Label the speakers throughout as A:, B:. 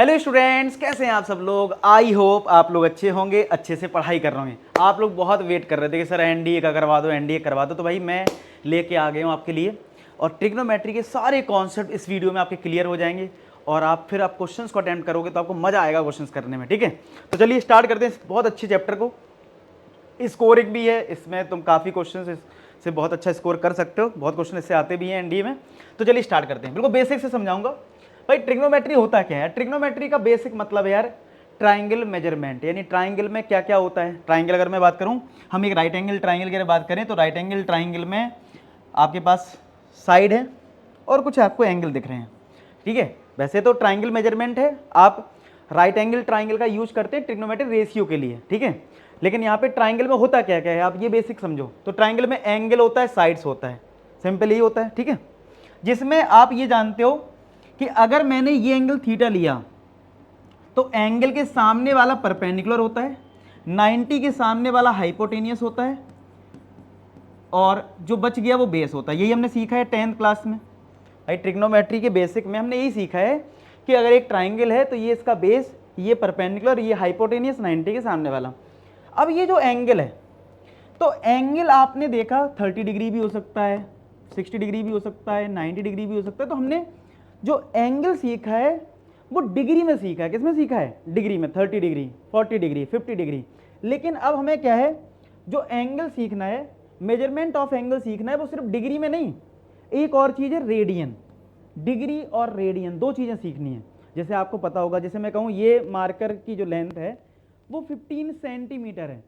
A: Hello students, कैसे हैं आप सब लोग। आई होप आप लोग अच्छे होंगे, अच्छे से पढ़ाई कर रहे होंगे। आप लोग बहुत वेट कर रहे थे कि सर एनडीए का करवा दो, एनडीए करवा दो। तो भाई मैं लेके आ गया हूँ आपके लिए, और ट्रिग्नोमेट्री के सारे कॉन्सेप्ट इस वीडियो में आपके क्लियर हो जाएंगे, और आप फिर क्वेश्चंस को अटेम्प्ट करोगे तो आपको मजा आएगा क्वेश्चंस करने में। ठीक है, तो चलिए स्टार्ट करते हैं इस बहुत अच्छे चैप्टर को। स्कोरिंग भी है इसमें, तुम काफ़ी क्वेश्चन से बहुत अच्छा स्कोर कर सकते हो, बहुत क्वेश्चन इससे आते भी हैं एनडीए में। तो चलिए स्टार्ट करते हैं, बिल्कुल बेसिक से समझाऊंगा। भाई ट्रिग्नोमेट्री होता क्या है? ट्रिग्नोमेट्री का बेसिक मतलब है यार ट्राइंगल मेजरमेंट, यानी ट्राइंगल में क्या क्या होता है। ट्राइंगल अगर मैं बात करूं, हम एक राइट एंगल ट्राइंगल की बात करें तो राइट एंगल ट्राइंगल में आपके पास साइड है और कुछ आपको एंगल दिख रहे हैं। ठीक है, वैसे तो ट्राइंगल मेजरमेंट है, आप राइट एंगल ट्राइंगल का यूज करते हैं ट्रिग्नोमेट्री रेशियो के लिए। ठीक है, लेकिन यहाँ पे ट्राइंगल में होता क्या क्या है आप ये बेसिक समझो। तो ट्राइंगल में एंगल होता है, साइड्स होता है, सिंपल ही होता है। ठीक है, जिसमें आप ये जानते हो कि अगर मैंने ये एंगल थीटा लिया तो एंगल के सामने वाला परपेंडिकुलर होता है, 90 के सामने वाला हाइपोटेनियस होता है, और जो बच गया वो बेस होता है। यही हमने सीखा है 10th क्लास में। भाई ट्रिग्नोमेट्री के बेसिक में हमने यही सीखा है कि अगर एक ट्राइंगल है तो ये इसका बेस, ये परपेंडिकुलर, ये हाइपोटेनियस 90 के सामने वाला। अब ये जो एंगल है, तो एंगल आपने देखा 30 डिग्री भी हो सकता है, 60 डिग्री भी हो सकता है, 90 डिग्री भी हो सकता है। तो हमने जो एंगल सीखा है वो डिग्री में सीखा है। किसमें सीखा है? डिग्री में। 30 डिग्री, 40 डिग्री, 50 डिग्री। लेकिन अब हमें क्या है, जो एंगल सीखना है, मेजरमेंट ऑफ एंगल सीखना है, वो सिर्फ डिग्री में नहीं, एक और चीज है रेडियन। डिग्री और रेडियन दो चीजें सीखनी है। जैसे आपको पता होगा, जैसे मैं कहूँ ये मार्कर की जो लेंथ है वो 15 सेंटीमीटर है,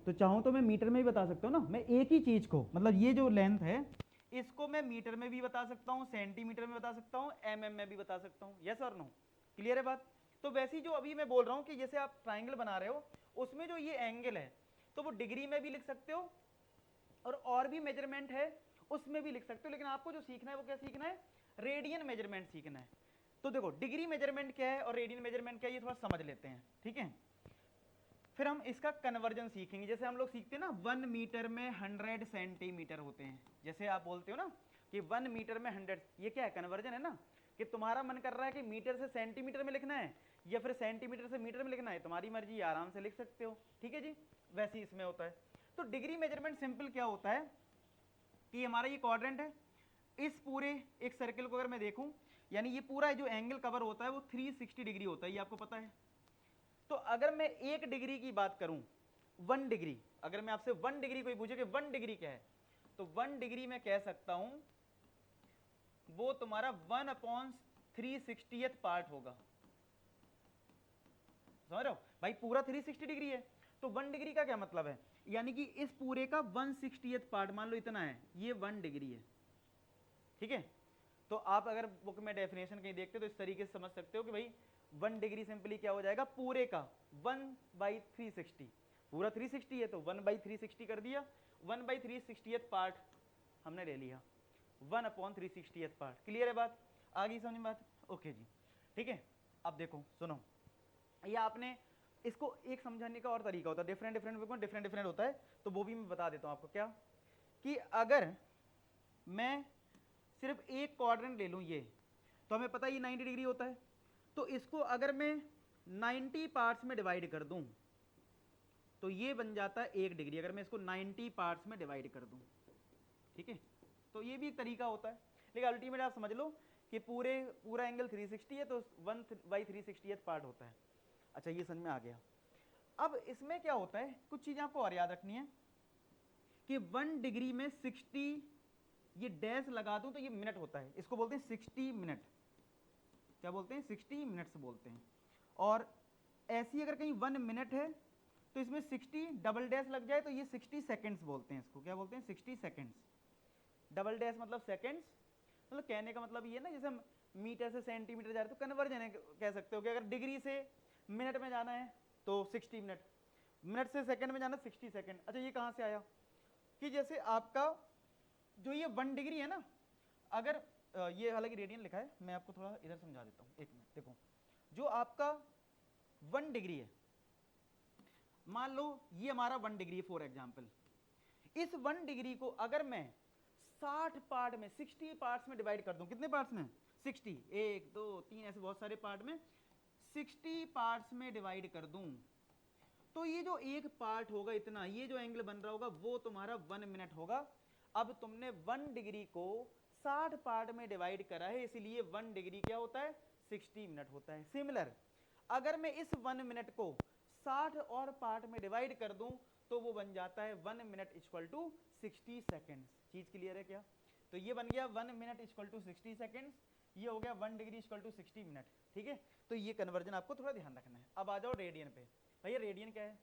A: तो चाहूँ तो मैं मीटर में भी बता सकता हूँ ना। मैं एक ही चीज को, मतलब ये जो लेंथ है इसको मैं मीटर में भी बता सकता हूँ, सेंटीमीटर में बता सकता हूँ, एमएम में भी बता सकता हूँ। यस और नो? क्लियर है बात? तो वैसी जो अभी मैं बोल रहा हूँ कि जैसे आप ट्राइंगल बना रहे हो, उसमें जो ये एंगल है तो वो डिग्री में भी लिख सकते हो, और भी मेजरमेंट है उसमें भी लिख सकते हो। लेकिन आपको जो सीखना है वो क्या सीखना है? रेडियन मेजरमेंट सीखना है। तो देखो डिग्री मेजरमेंट क्या है और रेडियन मेजरमेंट क्या है, ये थोड़ा समझ लेते हैं। ठीक है, फिर हम इसका कन्वर्जन सीखेंगे। जैसे हम लोग सीखते हैं ना 1 मीटर में 100 सेंटीमीटर होते हैं, जैसे आप बोलते हो ना कि 1 मीटर में 100, ये क्या है? कन्वर्जन है ना। कि तुम्हारा मन कर रहा है कि मीटर से सेंटीमीटर में लिखना है या फिर सेंटीमीटर से मीटर में लिखना है, तुम्हारी मर्जी, आराम से लिख सकते हो। ठीक है जी, वैसे ही इसमें होता है। तो डिग्री मेजरमेंट सिंपल क्या होता है कि हमारा ये क्वाड्रेंट है, इस पूरे एक सर्कल को अगर मैं देखूं, यानी ये पूरा जो एंगल कवर होता है वो 360 डिग्री होता है, ये आपको पता है। तो अगर मैं 1 डिग्री की बात करूं, 1 डिग्री, अगर मैं आपसे 1 डिग्री कोई पूछे कि 1 डिग्री क्या है, तो 1 डिग्री में कह सकता हूं वो तुम्हारा 1/360th पार्ट होगा। समझ रहे हो भाई? पूरा 360 डिग्री है, तो 1 डिग्री का क्या मतलब है, यानी कि इस पूरे का 1/60th पार्ट, मान लो इतना है, ये 1 डिग्री है। ठीक है, तो आप अगर बुक में डेफिनेशन कहीं देखते हो तो इस तरीके से समझ सकते हो कि भाई 1 डिग्री सिंपली क्या हो जाएगा, पूरे का 1/360। पूरा 360 है तो 1/360 कर दिया, 1/360th पार्ट हमने ले लिया, 1/360th पार्ट। क्लियर है बात? आ गई समझ में बात? ओके जी। ठीक है, अब देखो सुनो, ये आपने इसको एक समझाने का और तरीका होता है, डिफरेंट डिफरेंट बुक में डिफरेंट डिफरेंट होता है, तो वो भी मैं बता देता हूँ आपको। क्या कि अगर मैं सिर्फ एक क्वाड्रेंट ले लूं, ये तो हमें पता है ये 90 डिग्री होता है, तो इसको अगर मैं 90 पार्ट्स में डिवाइड कर दूं तो ये बन जाता है 1 डिग्री, अगर मैं इसको 90 पार्ट्स में डिवाइड कर दूं। ठीक है, तो ये भी एक तरीका होता है, लेकिन अल्टीमेट आप समझ लो कि पूरा एंगल 360 है तो 1/360th पार्ट होता है। अच्छा, ये समझ में आ गया। अब इसमें क्या होता है, कुछ चीजें आपको और याद रखनी है कि 1 डिग्री में 60, ये डैश लगा दूं तो ये मिनट होता है, इसको बोलते हैं 60 मिनट। क्या बोलते हैं? 60 मिनट्स बोलते हैं। और ऐसी अगर कहीं 1 मिनट है तो इसमें 60 डबल डैश लग जाए तो ये 60 सेकेंड्स बोलते हैं। इसको क्या बोलते हैं? 60 सेकेंड्स। डबल डैश मतलब सेकेंड्स, मतलब कहने का मतलब ये ना, जैसे हम मीटर से सेंटीमीटर जा रहे हैं तो कन्वर्जन है, कह सकते हो कि अगर डिग्री से मिनट में जाना है तो 60 मिनट, मिनट से सेकंड में जाना 60 सेकंड। अच्छा, ये कहाँ से आया कि जैसे आपका जो ये 1 डिग्री है ना, अगर ये हालांकि रेडियन लिखा है, मैं आपको थोड़ा इधर समझा देता हूँ, एक मिनट देखो। जो आपका 1 डिग्री है, मान लो ये हमारा 1 डिग्री है फॉर एग्जांपल, इस 1 डिग्री को अगर मैं 60 पार्ट में, 60 पार्ट्स में डिवाइड कर दूं, कितने पार्ट्स में? 60, 1 2 3 ऐसे बहुत सारे पार्ट में 60 पार्ट्स में डिवाइड कर दूं तो ये जो एक पार्ट होगा इतना, ये जो एंगल बन रहा होगा वो तुम्हारा 1 मिनट होगा। अब तुमने 1 डिग्री को 60 पार्ट में डिवाइड करा है, इसलिए 1 डिग्री क्या होता है 60 मिनट होता है। सिमिलर अगर मैं इस 1 मिनट को 60 और पार्ट में डिवाइड कर दूं तो वो बन जाता है 1 मिनट इक्वल टू 60 सेकेंड्स। चीज क्लियर है क्या? तो ये बन गया 1 मिनट इक्वल टू 60 सेकेंड्स, ये हो गया 1 डिग्री इक्वल टू 60 मिनट। ठीक है, तो ये कन्वर्जन आपको थोड़ा ध्यान रखना है। अब आ जाओ रेडियन पे। भैया रेडियन क्या है?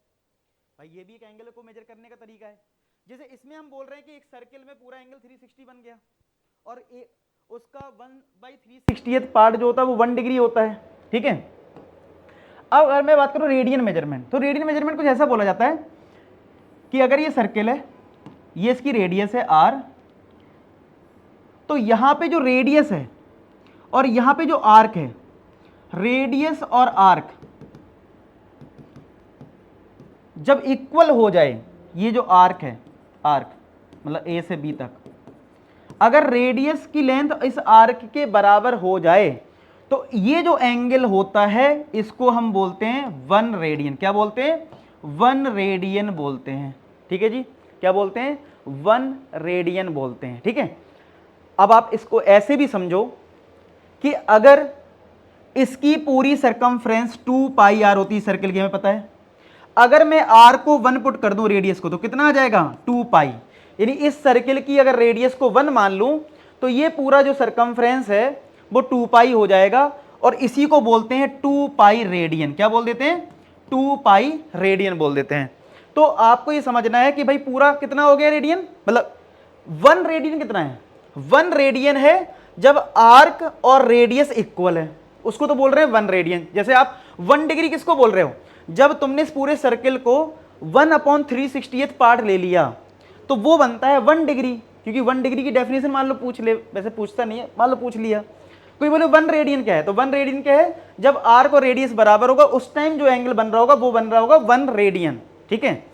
A: भाई ये भी एक एंगल को मेजर करने का तरीका है। जैसे इसमें हम बोल रहे हैं कि एक सर्किल में पूरा एंगल 360 बन गया और उसका 1/360th पार्ट जो होता है वो 1 डिग्री होता है। ठीक है, अब अगर मैं बात करूं रेडियन मेजरमेंट, तो रेडियन मेजरमेंट कुछ ऐसा बोला जाता है कि अगर ये सर्किल है, ये इसकी रेडियस है r, तो यहां पे जो रेडियस है और यहां पे जो आर्क है, रेडियस और आर्क जब इक्वल हो जाए, ये जो आर्क है, आर्क मतलब ए से बी तक, अगर रेडियस की लेंथ इस आर्क के बराबर हो जाए तो ये जो एंगल होता है इसको हम बोलते हैं 1 रेडियन। क्या बोलते हैं? 1 रेडियन बोलते हैं। ठीक है जी, क्या बोलते हैं? 1 रेडियन बोलते हैं। ठीक है, अब आप इसको ऐसे भी समझो कि अगर इसकी पूरी सरकमफ्रेंस 2 पाई आर होती है सर्किल की, हमें पता है, अगर मैं r को 1 पुट कर दूं रेडियस को तो कितना आ जाएगा 2 पाई। यानी इस सर्किल की अगर रेडियस को 1 मान लूं तो ये पूरा जो सरकमफ्रेंस है वो 2 पाई हो जाएगा और इसी को बोलते हैं 2 पाई रेडियन। क्या बोल देते हैं? 2 पाई रेडियन बोल देते हैं। तो आपको ये समझना है कि भाई पूरा कितना हो गया रेडियन, मतलब 1 रेडियन कितना है? 1 रेडियन है जब आर्क और रेडियस इक्वल है, उसको तो बोल रहे हैं 1 रेडियन। जैसे आप 1 डिग्री किसको बोल रहे हो? जब तुमने इस पूरे सर्किल को 1/360th पार्ट ले लिया तो वो बनता है 1 डिग्री, क्योंकि 1 डिग्री की डेफिनेशन मान लो पूछ ले, वैसे पूछता नहीं है, मान लो पूछ लिया कोई, बोले 1 रेडियन क्या है, तो 1 रेडियन क्या है? जब आर्क और रेडियस बराबर होगा उस टाइम जो एंगल बन रहा होगा वो बन रहा होगा 1 रेडियन। ठीक है,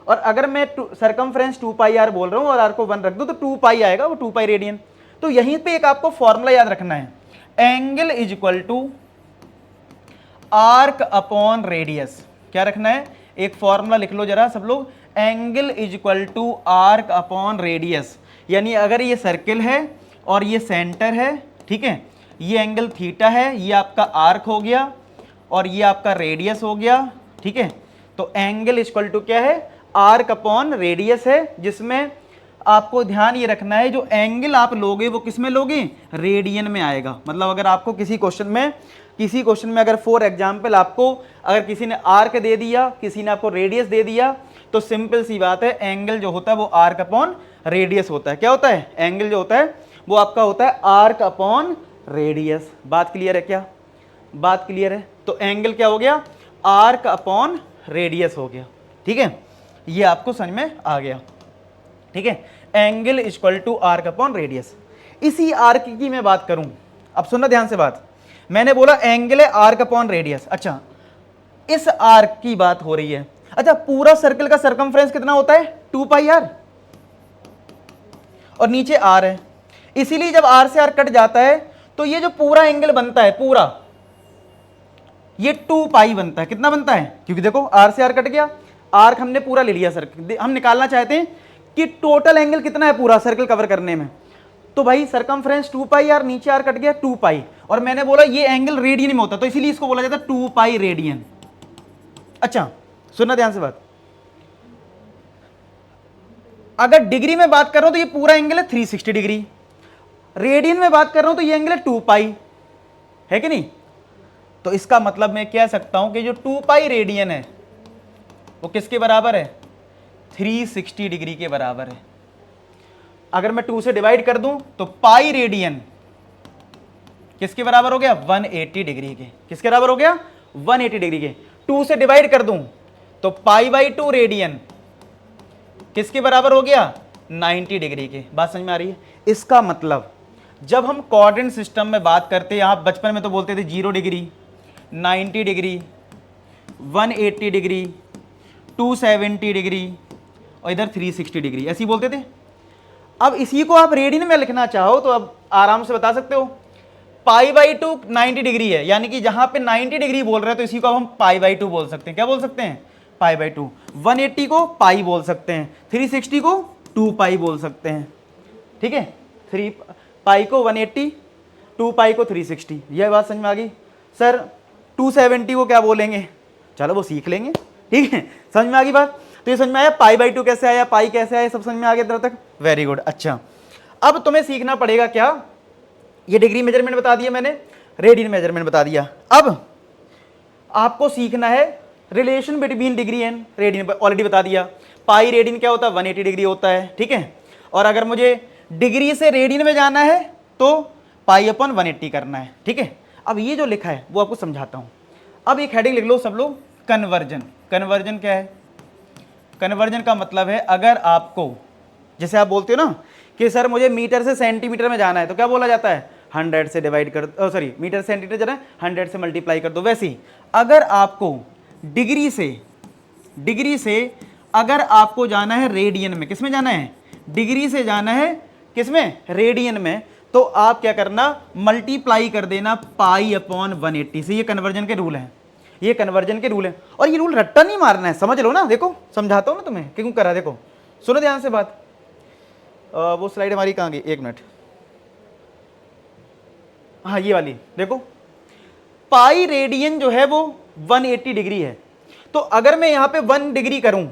A: और अगर मैं सरकमफ्रेंस 2 पाई आर बोल रहा हूं और आर को 1 रख दूं तो 2 पाई आएगा, वो 2 पाई रेडियन। तो यहीं पे एक आपको फॉर्मूला याद रखना है, angle is equal to arc upon radius. क्या रखना है? एक फॉर्मूला लिख लो जरा सब लोग, angle is equal to arc upon radius. यानी अगर ये सर्किल है और ये सेंटर है, ठीक है, ये एंगल थीटा है, ये आपका आर्क हो गया और ये आपका रेडियस हो गया। ठीक है, तो एंगल इज इक्वल टू क्या है? आर्क अपॉन रेडियस है, जिसमें आपको ध्यान ये रखना है जो एंगल आप लोगे वो किस में लोगे? रेडियन में आएगा। मतलब अगर आपको किसी क्वेश्चन में अगर फॉर एग्जांपल आपको अगर किसी ने आर्क दे दिया, किसी ने आपको रेडियस दे दिया, तो सिंपल सी बात है एंगल जो होता है वो आर्क अपॉन रेडियस होता है। क्या होता है? एंगल जो होता है वो आपका होता है आर्क अपॉन रेडियस। बात क्लियर है क्या? बात क्लियर है? तो एंगल क्या हो गया? आर्क अपॉन रेडियस हो गया। ठीक है, ये आपको समझ में आ गया। ठीक है, angle is equal to arc upon radius. इसी आर्क की मैं बात करूं, अब सुनना ध्यान से बात, मैंने बोला एंगल है आर्क अपॉन रेडियस। अच्छा, इस आर्क की बात हो रही है। अच्छा, पूरा सर्कल का सरकमफ्रेंस कितना होता है? 2 पाई आर, और नीचे आर है, इसीलिए जब आर से आर कट जाता है तो ये जो पूरा एंगल बनता है पूरा, ये 2 पाई बनता है। कितना बनता है? क्योंकि देखो आर से आर कट गया, आर्क हमने पूरा ले लिया सर्कल, हम निकालना चाहते हैं कि टोटल एंगल कितना है पूरा सर्कल कवर करने में, तो भाई सरकमफ्रेंस 2 पाई आर, नीचे आर कट गया 2 पाई, और मैंने बोला ये एंगल रेडियन में होता है तो इसीलिए इसको बोला जाता है 2 पाई रेडियन। अच्छा, सुनना ध्यान से बात, अगर डिग्री में बात कर रहा हूं तो ये पूरा एंगल है 360 डिग्री, रेडियन में बात कर रहा हूं तो ये एंगल है 2 पाई, है कि नहीं? तो इसका मतलब मैं कह सकता हूं कि जो 2 पाई रेडियन है वो किसके बराबर है? 360 डिग्री के बराबर है। अगर मैं 2 से डिवाइड कर दूं तो पाई रेडियन किसके बराबर हो गया? 180 डिग्री के। किसके बराबर हो गया? 180 डिग्री के। 2 से डिवाइड कर दूं तो पाई बाई 2 रेडियन किसके बराबर हो गया? 90 डिग्री के। बात समझ में आ रही है? इसका मतलब जब हम कोऑर्डिनेट सिस्टम में बात करते हैं, आप बचपन में तो बोलते थे 0 डिग्री, 90 डिग्री, 180 डिग्री, 270 डिग्री और इधर 360 डिग्री, ऐसे ही बोलते थे। अब इसी को आप रेडियन में लिखना चाहो तो अब आराम से बता सकते हो, π/2 90 डिग्री है, यानी कि जहां पे 90 डिग्री बोल रहे हैं तो इसी को अब हम π/2 बोल सकते हैं। क्या बोल सकते हैं? π/2। 180 को पाई बोल सकते हैं, 360 को 2 पाई बोल सकते हैं। ठीक है, 3 पाई को 180, 2 पाई को 360। यह बात समझ में आ गई? सर 270 को क्या बोलेंगे? चलो वो सीख लेंगे। ठीक है, समझ में आ गई बात? तो ये समझ में आया π/2 कैसे आया, पाई कैसे आया, सब समझ में आ गया इधर तक? Very good. अच्छा, अब तुम्हें सीखना पड़ेगा क्या? ये डिग्री मेजरमेंट बता दिया मैंने, रेडियन मेजरमेंट बता दिया। अब आपको सीखना है relation between degree and radian. Already बता दिया, पाई रेडियन क्या होता है? 180 डिग्री होता है। ठीक है, और अगर मुझे डिग्री से रेडियन में जाना है तो π/180 करना है। ठीक है, अब ये जो लिखा है वो आपको समझाता हूं। अब एक हेडिंग लिख लो सब लोग, कन्वर्जन। कन्वर्जन क्या है? कन्वर्जन का मतलब है अगर आपको, जैसे आप बोलते हो ना कि सर मुझे मीटर से सेंटीमीटर में जाना है, तो क्या बोला जाता है? 100 से डिवाइड कर, सॉरी मीटर सेंटीमीटर जाना है 100 से मल्टीप्लाई कर दो। वैसे ही अगर आपको डिग्री से अगर आपको जाना है रेडियन में, किस में जाना है? डिग्री से जाना है किस में? रेडियन में। तो आप क्या करना? मल्टीप्लाई कर देना π/180 से। ये कन्वर्जन के रूल हैं, ये कन्वर्जन के रूल हैं। और ये रूल रट्टा नहीं मारना है, समझ लो ना। देखो समझाता हूं ना तुम्हें क्यों करा। देखो सुनो ध्यान से बात। वो स्लाइड हमारी कहाँ गई? एक मिनट। हाँ ये वाली देखो, पाई रेडियन जो है वो 180 डिग्री है। तो अगर मैं यहां पे 1 डिग्री करूं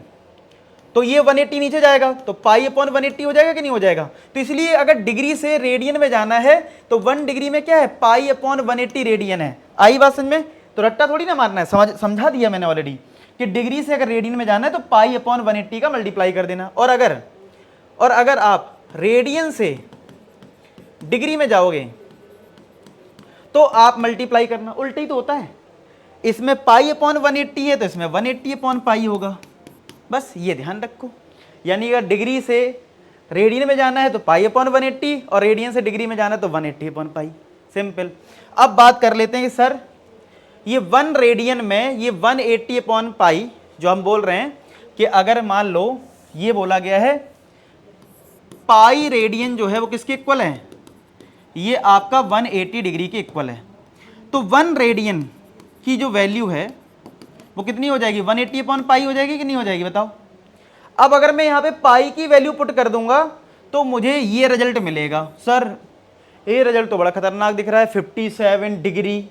A: तो ये 180 नीचे जाएगा, तो π/180 हो जाएगा कि नहीं हो जाएगा? तो इसलिए अगर डिग्री से रेडियन में जाना है तो 1 डिग्री में क्या है? π/180 रेडियन है। आई बात समझ में? तो रट्टा थोड़ी ना मारना है, समझा दिया मैंने ऑलरेडी कि डिग्री से अगर रेडियन में जाना है तो π/180 का मल्टीप्लाई कर देना। और अगर आप रेडियन से डिग्री में जाओगे तो आप मल्टीप्लाई करना, उल्टा ही तो होता है। इसमें π/180 है तो इसमें 180/π होगा। बस ये ध्यान रखो। यानी अगर डिग्री से रेडियन में जाना है तो π/180 और रेडियन से डिग्री में जाना है तो 180/π। सिंपल। अब बात कर लेते हैं कि सर ये 1 रेडियन में ये 180/π जो हम बोल रहे हैं कि अगर मान लो ये बोला गया है पाई रेडियन जो है वो किसके इक्वल है? ये आपका 180 डिग्री के इक्वल है। तो 1 रेडियन की जो वैल्यू है वो कितनी हो जाएगी? 180/π हो जाएगी कि नहीं हो जाएगी? बताओ। अब अगर मैं यहाँ पे पाई की वैल्यू पुट कर दूंगा तो मुझे ये रिजल्ट मिलेगा। सर ये रिजल्ट तो बड़ा खतरनाक दिख रहा है, 57 डिग्री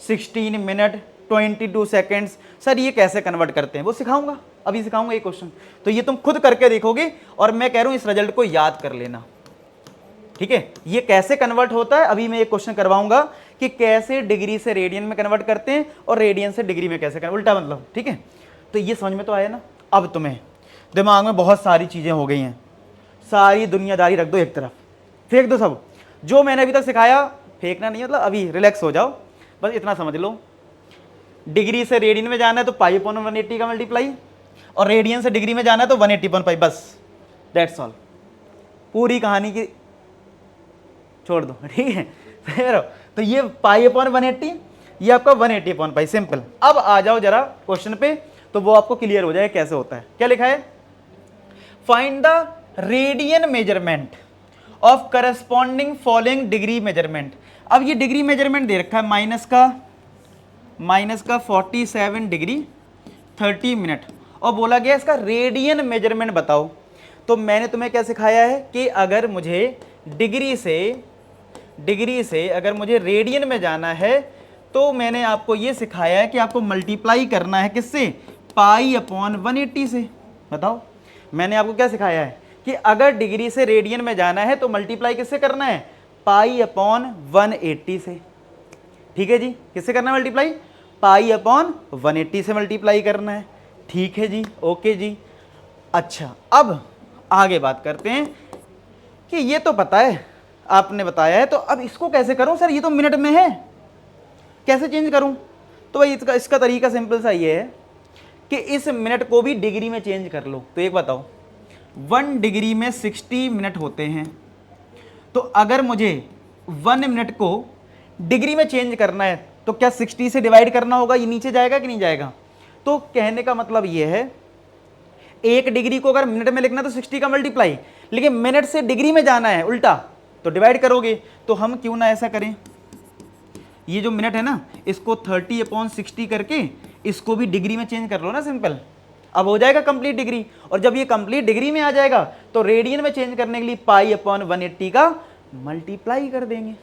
A: 16 मिनट 22 सेकेंड्स। सर ये कैसे कन्वर्ट करते हैं? वो सिखाऊंगा, अभी सिखाऊंगा ये क्वेश्चन। तो ये तुम खुद करके देखोगे और मैं कह रहा हूं इस रिजल्ट को याद कर लेना। ठीक है, ये कैसे कन्वर्ट होता है अभी मैं एक क्वेश्चन करवाऊंगा कि कैसे डिग्री से रेडियन में कन्वर्ट करते हैं और रेडियन से डिग्री में कैसे उल्टा मतलब। ठीक है, तो ये समझ में तो आया ना। अब तुम्हें दिमाग में बहुत सारी चीजें हो गई हैं, सारी दुनियादारी रख दो एक तरफ, फेंक दो सब। जो मैंने अभी तक सिखाया फेंकना नहीं, मतलब अभी रिलैक्स हो जाओ, बस इतना समझ लो। डिग्री से रेडियन में जाना है तो π/180 का मल्टीप्लाई, और रेडियन से डिग्री में जाना है तो 180/π। बस दैट्स ऑल। पूरी कहानी की छोड़ दो। ठीक है, तो ये π/180, ये आपका 180/π। सिंपल। अब आ जाओ जरा क्वेश्चन पे, तो वो आपको क्लियर हो जाए कैसे होता है। क्या लिखा है? Find the radian measurement of corresponding following degree measurement. अब ये डिग्री मेजरमेंट दे रखा है माइनस का 47 डिग्री 30 मिनट, और बोला गया इसका रेडियन मेजरमेंट बताओ। तो मैंने तुम्हें क्या सिखाया है कि अगर मुझे डिग्री से अगर मुझे रेडियन में जाना है तो मैंने आपको ये सिखाया है कि आपको मल्टीप्लाई करना है किससे? π/180 से। बताओ, मैंने आपको क्या सिखाया है कि अगर डिग्री से रेडियन में जाना है तो मल्टीप्लाई किससे करना है? π/180 से। ठीक है जी, किससे करना है मल्टीप्लाई? π/180 से मल्टीप्लाई करना है। ठीक है जी, ओके जी। अच्छा, अब आगे बात करते हैं कि ये तो पता है, आपने बताया है, तो अब इसको कैसे करूं? सर ये तो मिनट में है, कैसे चेंज करूं? तो भाई इसका तरीका सिंपल सा ये है कि इस मिनट को भी डिग्री में चेंज कर लो। तो एक बताओ, 1 डिग्री में 60 मिनट होते हैं, तो अगर मुझे 1 मिनट को डिग्री में चेंज करना है तो क्या 60 से डिवाइड करना होगा? ये नीचे जाएगा कि नहीं जाएगा? तो कहने का मतलब ये है, 1 डिग्री को अगर मिनट में लिखना तो 60 का मल्टीप्लाई, लेकिन मिनट से डिग्री में जाना है उल्टा, तो डिवाइड करोगे। तो हम क्यों ना ऐसा करें, ये जो मिनट है ना, इसको 30/60 करके इसको भी डिग्री में चेंज कर लो ना, सिंपल, अब हो जाएगा कंप्लीट डिग्री। और जब ये कंप्लीट डिग्री में आ जाएगा तो रेडियन में चेंज करने के लिए π/180 का मल्टीप्लाई कर देंगे।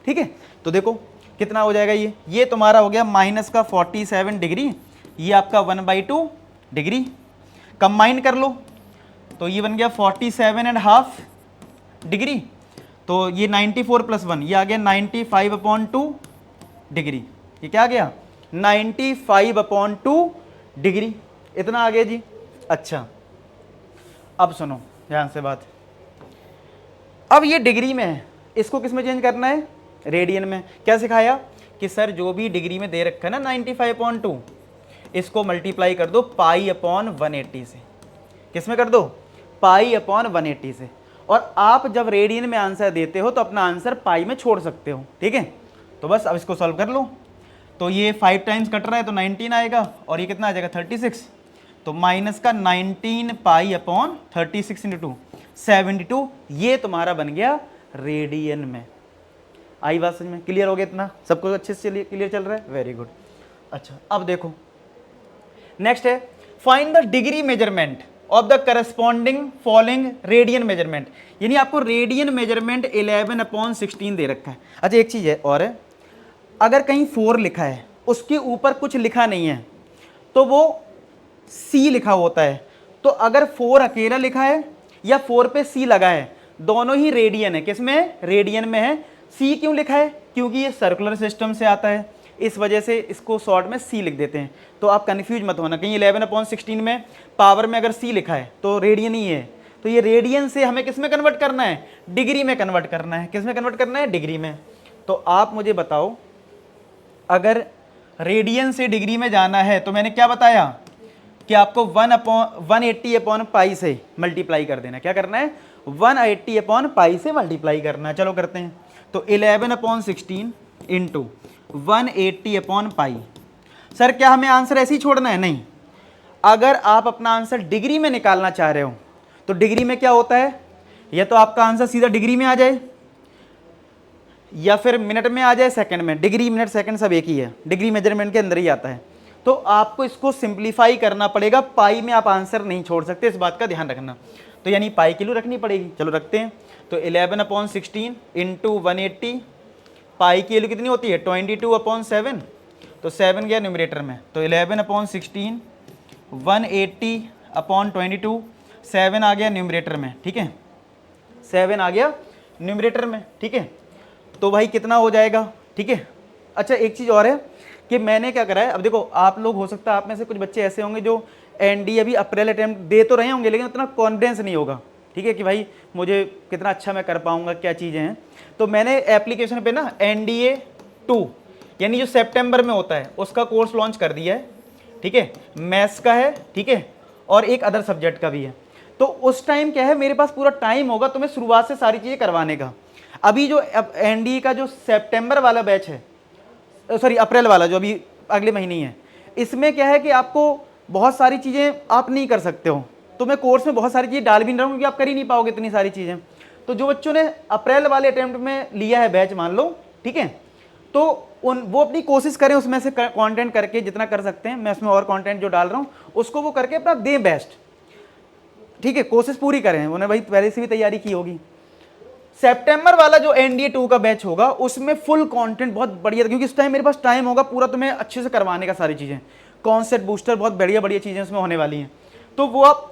A: ठीक है, तो देखो कितना हो जाएगा, ये तुम्हारा हो गया -47 डिग्री, ये आपका 1/2 डिग्री, कंबाइन कर लो तो ये बन गया 47.5 डिग्री, तो ये 94 + 1 ये आ गया 95/2 डिग्री। ये क्या आ गया 95/2 डिग्री, इतना आ गया जी। अच्छा अब सुनो ध्यान से बात, अब ये डिग्री में है, इसको किस में चेंज करना है, रेडियन में। क्या सिखाया कि सर जो भी डिग्री में दे रखा है ना 95/2, इसको मल्टीप्लाई कर दो π/180 से। किस में कर दो, π/180 से। और आप जब रेडियन में आंसर देते हो तो अपना आंसर पाई में छोड़ सकते हो। ठीक है, तो बस अब इसको सॉल्व कर लो, तो ये 5 टाइम्स कट रहा है तो 19 आएगा, और ये कितना आ जाएगा 36, तो माइनस का 19 π/36 × 2 72, ये तुम्हारा बन गया रेडियन में। आई बात समझ में, क्लियर हो गया, इतना सब कुछ अच्छे से क्लियर चल रहा है, वेरी गुड। अच्छा अब देखो नेक्स्ट है, find the degree measurement of the corresponding following radian measurement, यानी आपको रेडियन मेजरमेंट 11/16 दे रखा है। अच्छा एक चीज है और है, अगर कहीं 4 लिखा है उसके ऊपर कुछ लिखा नहीं है तो वो C लिखा होता है, तो अगर 4 अकेला लिखा है या 4 पे C लगा है, दोनों ही रेडियन है, किसमें, रेडियन में है। C क्यों लिखा है, क्योंकि ये सर्कुलर सिस्टम से आता है, इस वजह से इसको शॉर्ट में C लिख देते हैं। तो आप कंफ्यूज मत होना, कहीं 11/16 में पावर में अगर C लिखा है तो रेडियन ही है, तो ये रेडियन से हमें किस में कन्वर्ट करना है, डिग्री में कन्वर्ट करना है। किस में कन्वर्ट करना है, डिग्री में। तो आप मुझे बताओ, अगर रेडियन से डिग्री में जाना है तो मैंने क्या बताया कि आपको 180/π से मल्टीप्लाई कर देना। क्या करना है, 180/π से मल्टीप्लाई करना है। चलो करते हैं, तो 11/16 × 180/π। सर क्या हमें आंसर ऐसे ही छोड़ना है, नहीं, अगर आप अपना आंसर डिग्री में निकालना चाह रहे हो तो डिग्री में क्या होता है, या तो आपका आंसर सीधा डिग्री में आ जाए या फिर मिनट में आ जाए, सेकंड में। डिग्री मिनट सेकंड सब एक ही है, डिग्री मेजरमेंट के अंदर ही आता है। तो आपको इसको सिंप्लीफाई करना पड़ेगा, पाई में आप आंसर नहीं छोड़ सकते, इस बात का ध्यान रखना। तो यानी पाई किलो रखनी पड़ेगी। चलो रखते हैं, तो 11/16 × 180, पाई की वैल्यू कितनी होती है 22/7, तो 7 गया न्यूमरेटर में, तो 11/16 180/22 7 आ गया न्यूमरेटर में। ठीक है, 7 आ गया न्यूमरेटर में। ठीक है, तो भाई कितना हो जाएगा। ठीक है, अच्छा एक चीज़ और है कि मैंने क्या करा है, अब देखो आप लोग, हो सकता है आप में से कुछ बच्चे ऐसे होंगे जो एनडी अभी अप्रैल अटेम्प्ट दे तो रहे होंगे लेकिन उतना कॉन्फिडेंस नहीं होगा। ठीक है, कि भाई मुझे कितना अच्छा मैं कर पाऊंगा, क्या चीज़ें हैं। तो मैंने एप्लीकेशन पे ना NDA 2 यानी जो सितंबर में होता है उसका कोर्स लॉन्च कर दिया है। ठीक है, मैथ्स का है, ठीक है, और एक अदर सब्जेक्ट का भी है। तो उस टाइम क्या है, मेरे पास पूरा टाइम होगा तुम्हें शुरुआत से सारी चीज़ें करवाने का। अभी जो NDA का जो सितंबर वाला बैच है, सॉरी अप्रैल वाला जो अभी अगले महीने ही है, इसमें क्या है कि आपको बहुत सारी चीज़ें आप नहीं कर सकते हो। तो मैं कोर्स में बहुत सारी चीज़ें डाल भी नहीं रहा हूँ क्योंकि आप कर ही नहीं पाओगे इतनी सारी चीज़ें। तो जो बच्चों ने अप्रैल वाले अटेम्प्ट में लिया है बैच, मान लो, ठीक है, तो वो अपनी कोशिश करें उसमें से कंटेंट करके जितना कर सकते हैं। मैं उसमें और कंटेंट जो डाल रहा हूँ उसको वो करके अपना दें बेस्ट। ठीक है, कोशिश पूरी करें, उन्हें भाई पहले से भी तैयारी की होगी। सितंबर वाला जो NDA 2 का बैच होगा उसमें फुल कंटेंट बहुत बढ़िया, क्योंकि इस टाइम मेरे पास टाइम होगा पूरा तुम्हें अच्छे से करवाने का, सारी चीज़ें, कॉन्सेप्ट बूस्टर, बहुत बढ़िया बढ़िया चीज़ें उसमें होने वाली हैं। तो वो आप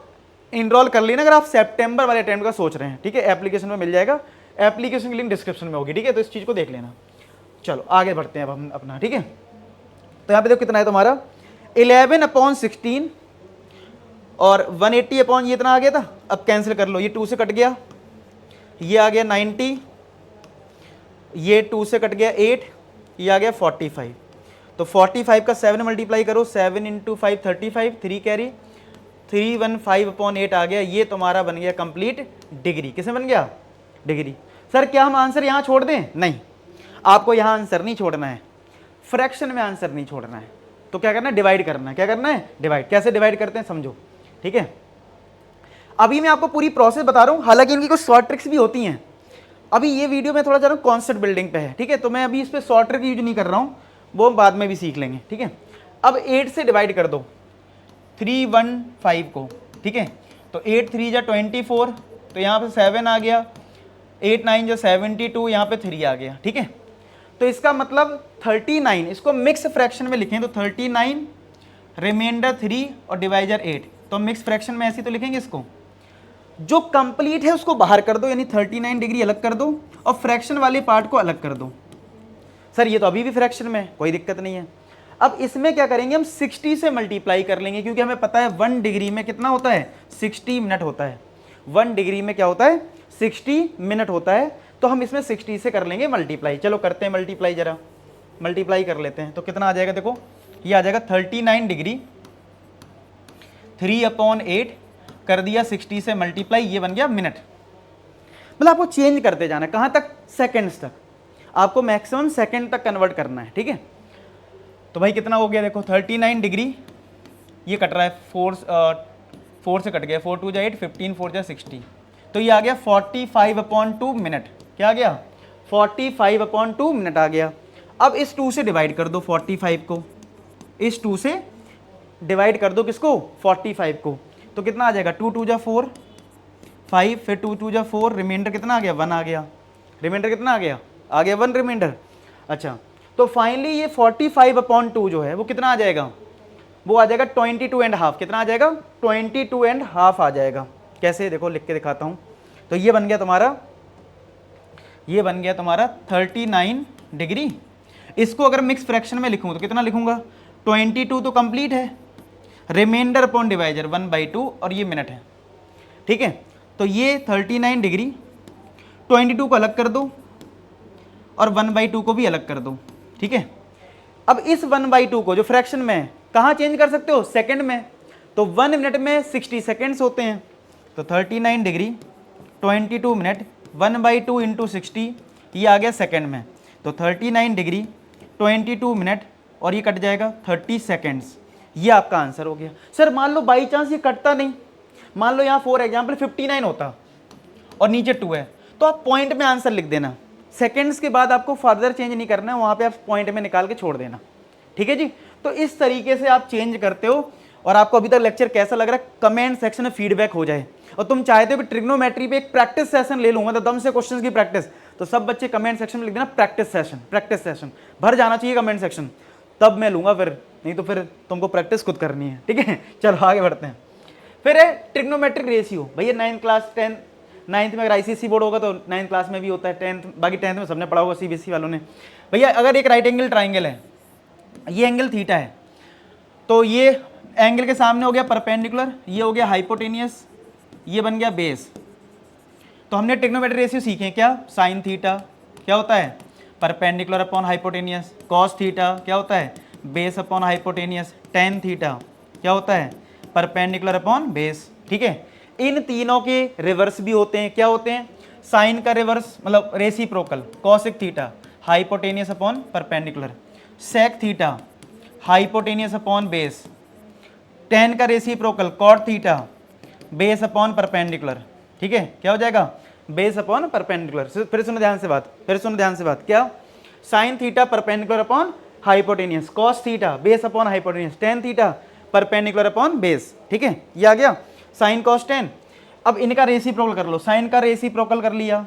A: इनरोल कर लेना अगर आप सितंबर वाले अटेम्प्ट का सोच रहे हैं। ठीक है, एप्लीकेशन में मिल जाएगा, एप्लीकेशन की लिंक डिस्क्रिप्शन में होगी। ठीक है, तो इस चीज़ को देख लेना। चलो आगे बढ़ते हैं अब हम अपना। ठीक है, तो यहाँ पे देखो कितना है तुम्हारा 11/16 और 180 ये इतना आ गया था। अब कैंसिल कर लो, ये 2 से कट गया, ये आ गया 90, ये 2 से कट गया 8, ये आ गया 45। तो 45 का 7 मल्टीप्लाई करो, 7 × 5 35, 3 कैरी 315/8 आ गया। ये तुम्हारा बन गया कंप्लीट डिग्री। किसमें बन गया, डिग्री। सर क्या हम आंसर यहाँ छोड़ दें, नहीं, आपको यहाँ आंसर नहीं छोड़ना है, फ्रैक्शन में आंसर नहीं छोड़ना है। तो क्या करना है, डिवाइड करना है। क्या करना है, डिवाइड। कैसे डिवाइड करते हैं समझो। ठीक है, अभी मैं आपको पूरी प्रोसेस बता रहा हूँ, हालांकि इनकी कुछ शॉर्ट ट्रिक्स भी होती हैं, अभी ये वीडियो मैं थोड़ा जा रहा हूँ कॉन्सेप्ट बिल्डिंग पे है, ठीक है, तो मैं अभी इस पर शॉर्ट ट्रिक यूज नहीं कर रहा हूँ, वो बाद में भी सीख लेंगे, ठीक है। अब 8 से डिवाइड कर दो 315 को, ठीक है, तो 8 3 जा 24, तो यहाँ पे 7 आ गया, 8 9 जा 72, यहाँ पे 3 आ गया, ठीक है। तो इसका मतलब 39, इसको मिक्स फ्रैक्शन में लिखें तो 39 रिमाइंडर 3 और डिवाइजर 8, तो मिक्स फ्रैक्शन में ऐसे तो लिखेंगे इसको। जो कंप्लीट है उसको बाहर कर दो, यानी 39 डिग्री अलग कर दो और फ्रैक्शन वाले पार्ट को अलग कर दो। सर ये तो अभी भी फ्रैक्शन में है, कोई दिक्कत नहीं है। अब इसमें क्या करेंगे, हम 60 से मल्टीप्लाई कर लेंगे, क्योंकि हमें पता है 1 डिग्री में कितना होता है, 60 मिनट होता है। 1 डिग्री में क्या होता है, 60 मिनट होता है। तो हम इसमें 60 से कर लेंगे मल्टीप्लाई। चलो करते हैं मल्टीप्लाई, जरा मल्टीप्लाई कर लेते हैं। तो कितना आ जाएगा, देखो ये आ जाएगा 39 डिग्री, 3/8 कर दिया 60 से मल्टीप्लाई, ये बन गया मिनट। मतलब आपको चेंज करते जाना है, कहाँ तक, सेकेंड्स तक, आपको मैक्सिमम सेकेंड तक कन्वर्ट करना है, ठीक है। तो भाई कितना हो गया, देखो 39 डिग्री, ये कट रहा है 4 से कट गया, 4 2 जा 8, 15 4 जा 60, तो ये आ गया 45/2 मिनट। क्या आ गया, 45/2 मिनट आ गया। अब इस 2 से डिवाइड कर दो 45 को, इस 2 से डिवाइड कर दो किसको, 45 को, तो कितना आ जाएगा, 2 2 जा 4 5, फिर 2 2 जा 4, रिमाइंडर कितना आ गया, 1 आ गया, रिमाइंडर कितना आ गया 1 रिमाइंडर। अच्छा, तो फाइनली ये 45/2 जो है वो कितना आ जाएगा, वो आ जाएगा 22.5, कितना आ जाएगा, 22.5 आ जाएगा। कैसे, देखो लिख के दिखाता हूँ। तो ये बन गया तुम्हारा, ये बन गया तुम्हारा 39 डिग्री। इसको अगर मिक्स फ्रैक्शन में लिखूँ तो कितना लिखूंगा, 22 तो कंप्लीट है, रिमाइंडर अपॉन डिवाइजर 1/2, और ये मिनट है, ठीक है। तो ये 39 डिग्री, 22 को अलग कर दो और 1/2 को भी अलग कर दो, ठीक है। अब इस 1/2 को जो फ्रैक्शन में है कहाँ चेंज कर सकते हो, सेकंड में। तो 1 मिनट में 60 सेकेंड्स होते हैं, तो 39 डिग्री 22 मिनट 1/2 इंटू 60, ये आ गया सेकंड में। तो 39 डिग्री 22 मिनट और ये कट जाएगा 30 सेकेंड्स, ये आपका आंसर हो गया। सर मान लो बाई चांस ये कटता नहीं, मान लो यहाँ फॉर एग्जाम्पल 59 होता और नीचे 2 है, तो आप पॉइंट में आंसर लिख देना, सेकेंड्स के बाद आपको फर्दर चेंज नहीं करना है, वहाँ पे आप पॉइंट में निकाल के छोड़ देना, ठीक है जी। तो इस तरीके से आप चेंज करते हो। और आपको अभी तक लेक्चर कैसा लग रहा है, कमेंट सेक्शन में फीडबैक हो जाए। और तुम चाहते हो कि ट्रिग्नोमेट्री पे एक प्रैक्टिस सेशन ले लूंगा तो दम से क्वेश्चंस की प्रैक्टिस, तो सब बच्चे कमेंट सेक्शन में लिख देना प्रैक्टिस सेशन, प्रैक्टिस सेशन भर जाना चाहिए कमेंट सेक्शन, तब मैं लूंगा, फिर नहीं तो फिर तुमको प्रैक्टिस खुद करनी है, ठीक है। चलो आगे बढ़ते हैं। फिर है ट्रिग्नोमेट्रिक रेशियो। भैया 9th क्लास 9th में अगर ICSE बोर्ड होगा तो 9th क्लास में भी होता है, 10th बाकी 10th में सबने पढ़ा होगा, CBSE वालों ने। भैया अगर एक राइट एंगल ट्राइंगल है, ये एंगल थीटा है, तो ये एंगल के सामने हो गया परपेंडिकुलर, ये हो गया हाइपोटेनियस, ये बन गया बेस। तो हमने ट्रिग्नोमेट्रिक रेशियो सीखे क्या, साइन थीटा क्या होता है, perpendicular upon hypotenuse, cos theta क्या होता है, base upon hypotenuse, tan theta क्या होता है, परपेंडिकुलर अपॉन बेस, ठीक है। इन तीनों के रिवर्स भी होते हैं, क्या होते हैं, साइन का रिवर्स मतलब reciprocal cosec theta hypotenuse upon perpendicular, sec theta hypotenuse upon base, tan का reciprocal cot theta base upon perpendicular, ठीक है। क्या हो जाएगा, बेस अपॉन परपेंडिकुलर। फिर सुनो ध्यान से बात, फिर सुनो ध्यान से बात, क्या, sine theta perpendicular upon hypotenuse, cos theta base upon hypotenuse, tan theta perpendicular upon base, ठीक है। ये आ गया साइन कॉस टेन। अब इनका रेसिप्रोकल कर लो, साइन का रेसिप्रोकल कर लिया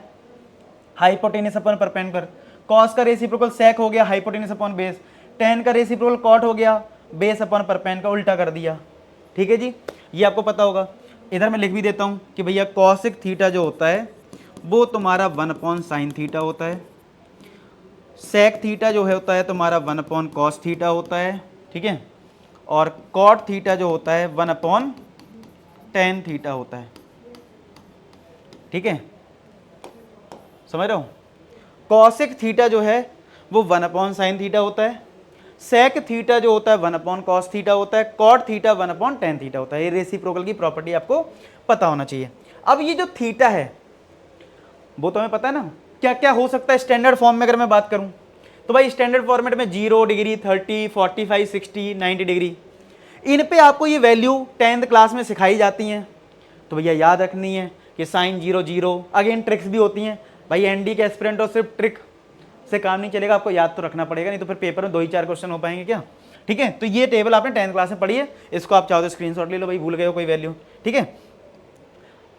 A: हाइपोटेनियस अपॉन परपेंडिकुलर, कॉस का रेसिप्रोकल सेक हो गया हाइपोटेनियस अपॉन बेस, टेन का रेसिप्रोकल कॉट हो गया बेस अपॉन परपेंडिकुलर, उल्टा कर दिया, ठीक है जी। ये आपको पता होगा। इधर मैं लिख भी देता हूँ कि भैया कॉसिक थीटा जो होता है वो तुम्हारा 1/sin थीटा होता है, सेक थीटा जो है होता है तुम्हारा 1/cos थीटा होता है, ठीक है, और कॉट थीटा जो होता है 1/tan थीटा होता है, ठीक है, समझ रहे हो। कॉसिक थीटा जो है वो 1/sin थीटा होता है, सेक थीटा जो होता है 1/cos थीटा होता है, कॉट थीटा 1/tan थीटा होता है। ये रेसिप्रोकल की प्रॉपर्टी आपको पता होना चाहिए। अब ये जो थीटा है वो तो हमें पता है ना क्या क्या हो सकता है स्टैंडर्ड फॉर्म में। अगर मैं बात करूं तो भाई स्टैंडर्ड फॉर्मेट में 0 डिग्री 30 45 60 90 डिग्री, इन पे आपको ये वैल्यू 10th क्लास में सिखाई जाती हैं। तो भैया याद रखनी है कि साइन 0 0, अगेन ट्रिक्स भी होती हैं भाई एनडी के एस्पिरेंट और सिर्फ ट्रिक से काम नहीं चलेगा, आपको याद तो रखना पड़ेगा, नहीं तो फिर पेपर में 2 ही 4 क्वेश्चन हो पाएंगे क्या। ठीक है, तो ये टेबल आपने 10th क्लास में पढ़ी है, इसको आप चाहो तो स्क्रीनशॉट ले लो भाई, भूल गए हो कोई वैल्यू। ठीक है,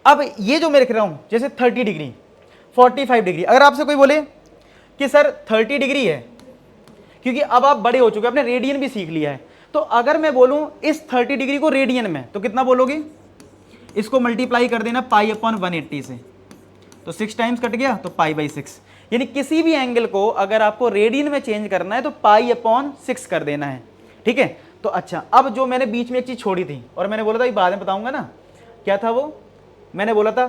A: अब ये जो मैं लिख रहा हूं जैसे 30 डिग्री 45 डिग्री, अगर आपसे कोई बोले कि सर 30 डिग्री है, क्योंकि अब आप बड़े हो चुके हैं, आपने रेडियन भी सीख लिया है, तो अगर मैं बोलूं इस 30 डिग्री को रेडियन में, तो कितना बोलोगे, इसको मल्टीप्लाई कर देना पाई अपॉन 180 से, तो 6 टाइम्स कट गया तो पाई बाई 6। यानी किसी भी एंगल को अगर आपको रेडियन में चेंज करना है तो पाई अपॉन 6 कर देना है। ठीक है, तो अच्छा, अब जो मैंने बीच में एक चीज छोड़ी थी और मैंने बोला था ये बाद में बताऊंगा ना, क्या था वो, मैंने बोला था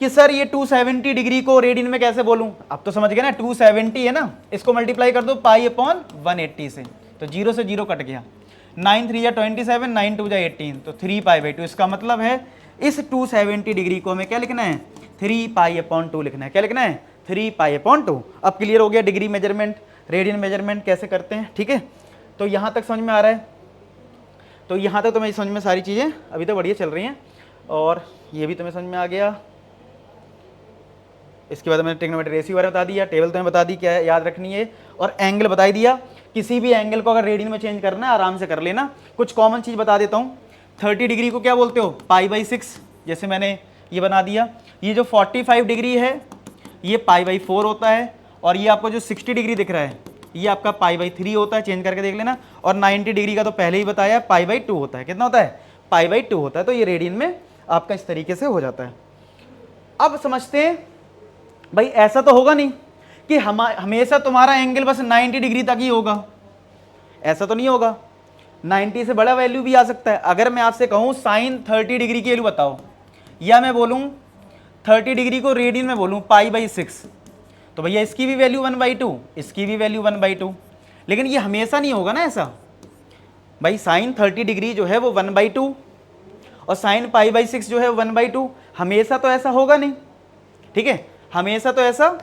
A: कि सर ये 270 डिग्री को रेडियन में कैसे बोलूं, अब तो समझ गए ना, 270 है ना, इसको मल्टीप्लाई कर दो पाई अपॉन 180 से, तो 0 से 0 कट गया, 9 3 या 27, 9 2 या 18, तो 3 पाई बाई 2। इसका मतलब है इस 270 डिग्री को हमें क्या लिखना है, 3 पाई अपॉन 2 लिखना है। क्या लिखना है, 3 पाई अपॉन 2। अब क्लियर हो गया डिग्री मेजरमेंट, रेडियन मेजरमेंट कैसे करते हैं। ठीक है, तो यहाँ तक समझ में आ रहा है, तो यहाँ तक तुम्हें समझ में सारी चीज़ें अभी तो बढ़िया चल रही हैं, और ये भी तुम्हें समझ में आ गया। इसके बाद मैंने ट्रिग्नोमेट्री रेशियो बारे बता दिया, टेबल तुम्हें बता दी क्या है याद रखनी है, और एंगल बता दिया। किसी भी एंगल को अगर रेडियन में चेंज करना है आराम से कर लेना। कुछ कॉमन चीज़ बता देता हूँ, 30 डिग्री को क्या बोलते हो, पाई बाई 6, जैसे मैंने ये बना दिया। ये जो 45 डिग्री है ये पाई बाई 4 होता है, और ये आपको जो 60 डिग्री दिख रहा है ये आपका पाई बाई 3 होता है, चेंज करके देख लेना। और 90 डिग्री का तो पहले ही बताया, पाई बाई 2 होता है। कितना होता है, पाई बाई 2 होता है। तो ये रेडियन में आपका इस तरीके से हो जाता है। अब समझते हैं भाई, ऐसा तो होगा नहीं कि हमेशा तुम्हारा एंगल बस 90 डिग्री तक ही होगा, ऐसा तो नहीं होगा, 90 से बड़ा वैल्यू भी आ सकता है। अगर मैं आपसे कहूँ साइन 30 डिग्री की वैल्यू बताओ, या मैं बोलूँ 30 डिग्री को रेडियन में बोलूँ पाई बाई 6, तो भैया इसकी भी वैल्यू 1/2, इसकी भी वैल्यू 1/2, लेकिन ये हमेशा नहीं होगा ना ऐसा। भाई साइन 30 डिग्री जो है वो 1/2 और साइन पाई बाई 6 जो है 1/2, हमेशा तो ऐसा होगा नहीं। ठीक है, हमेशा तो ऐसा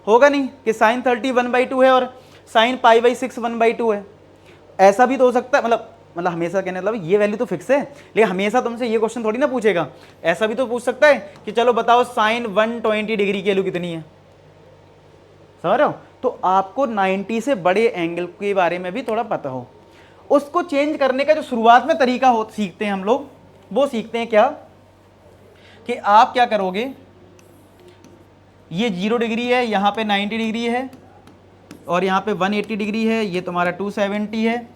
A: होगा नहीं कि साइन 30 1/2 है और साइन पाई बाई 6 1/2 है। ऐसा भी तो हो सकता है, मतलब हमेशा कहने मतलब ये वैल्यू तो फिक्स है, लेकिन हमेशा तुमसे ये क्वेश्चन थोड़ी ना पूछेगा। ऐसा भी तो पूछ सकता है कि चलो बताओ साइन 120 डिग्री की वैल्यू कितनी है, समझ रहे हो। तो आपको 90 से बड़े एंगल के बारे में भी थोड़ा पता हो। उसको चेंज करने का जो शुरुआत में तरीका हो सीखते हैं हम लोग, वो सीखते हैं क्या कि आप क्या करोगे, ये 0 डिग्री है, यहाँ पे 90 डिग्री है, और यहाँ पे 180 डिग्री है, ये तुम्हारा 270 है,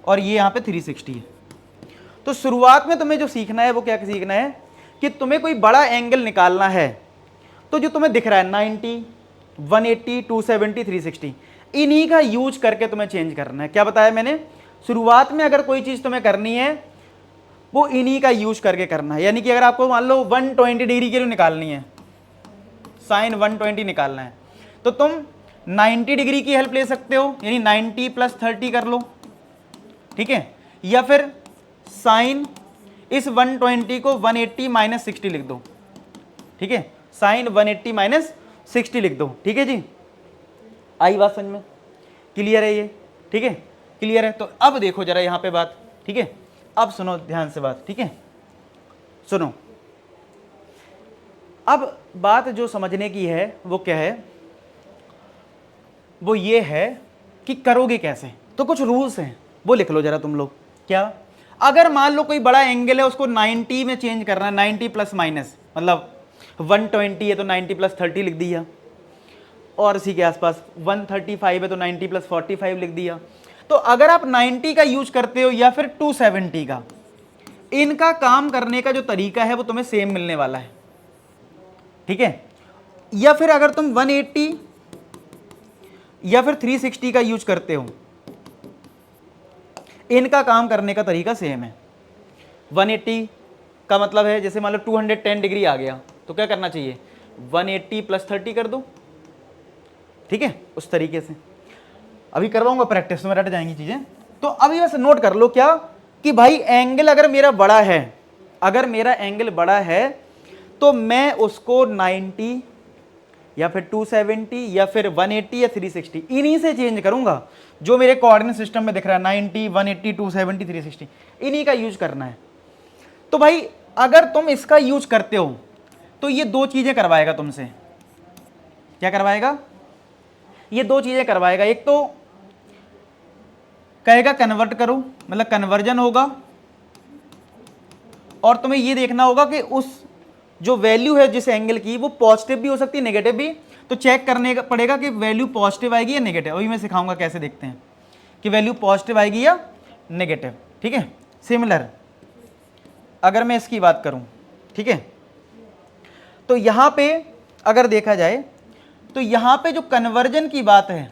A: और ये यहाँ पे 360 है। तो शुरुआत में तुम्हें जो सीखना है वो क्या सीखना है कि तुम्हें कोई बड़ा एंगल निकालना है, तो जो तुम्हें दिख रहा है 90, 180, 270, 360, इन्हीं का यूज करके तुम्हें चेंज करना है। क्या बताया मैंने, शुरुआत में अगर कोई चीज़ तुम्हें करनी है वो इन्हीं का यूज करके करना है। यानी कि अगर आपको मान लो 120 डिग्री के लिए निकालनी है, साइन 120 निकालना है, तो तुम 90 डिग्री की हेल्प ले सकते हो, यानी 90 + 30 कर लो। ठीक है, या फिर साइन इस 120 को 180 - 60 लिख दो। ठीक है, साइन 180 - 60 लिख दो। ठीक है जी, आई बात समझ में, क्लियर है ये। ठीक है, क्लियर है। तो अब देखो जरा यहाँ पे बात, ठीक है, अब सुनो ध्यान से बात। ठीक है, सुनो, अब बात जो समझने की है वो क्या है, वो ये है कि करोगे कैसे। तो कुछ रूल्स हैं वो लिख लो जरा तुम लोग। क्या, अगर मान लो कोई बड़ा एंगल है उसको 90 में चेंज करना है, 90 प्लस माइनस, मतलब 120 है तो 90 + 30 लिख दिया, और इसी के आसपास 135 है तो 90 + 45 लिख दिया। तो अगर आप 90 का यूज करते हो या फिर 270 का, इनका काम करने का जो तरीका है वो तुम्हें सेम मिलने वाला है। ठीक है, या फिर अगर तुम 180 या फिर 360 का यूज करते हो, इनका काम करने का तरीका सेम है। 180 का मतलब है जैसे मान लो 210 डिग्री आ गया तो क्या करना चाहिए, 180 + 30 कर दो। ठीक है, उस तरीके से अभी करवाऊंगा प्रैक्टिस में, रट जाएंगी चीजें। तो अभी बस नोट कर लो क्या कि भाई एंगल अगर मेरा बड़ा है, अगर मेरा एंगल बड़ा है तो मैं उसको 90 या फिर 270 या फिर 180 या 360 इन्हीं से चेंज करूंगा। जो मेरे कोऑर्डिनेट सिस्टम में दिख रहा है 90, 180, 270, 360, इन्हीं का यूज करना है। तो भाई अगर तुम इसका यूज करते हो तो ये दो चीजें करवाएगा तुमसे। क्या करवाएगा, ये दो चीजें करवाएगा। एक तो कहेगा कन्वर्ट करो, मतलब कन्वर्जन होगा, और तुम्हें ये देखना होगा कि उस जो वैल्यू है जिस एंगल की वो पॉजिटिव भी हो सकती है नेगेटिव भी, तो चेक करने का पड़ेगा कि वैल्यू पॉजिटिव आएगी या नेगेटिव। अभी मैं सिखाऊंगा कैसे देखते हैं कि वैल्यू पॉजिटिव आएगी या नेगेटिव, ठीक है। सिमिलर अगर मैं इसकी बात करूं, ठीक है, तो यहां पे अगर देखा जाए तो यहां पे जो कन्वर्जन की बात है,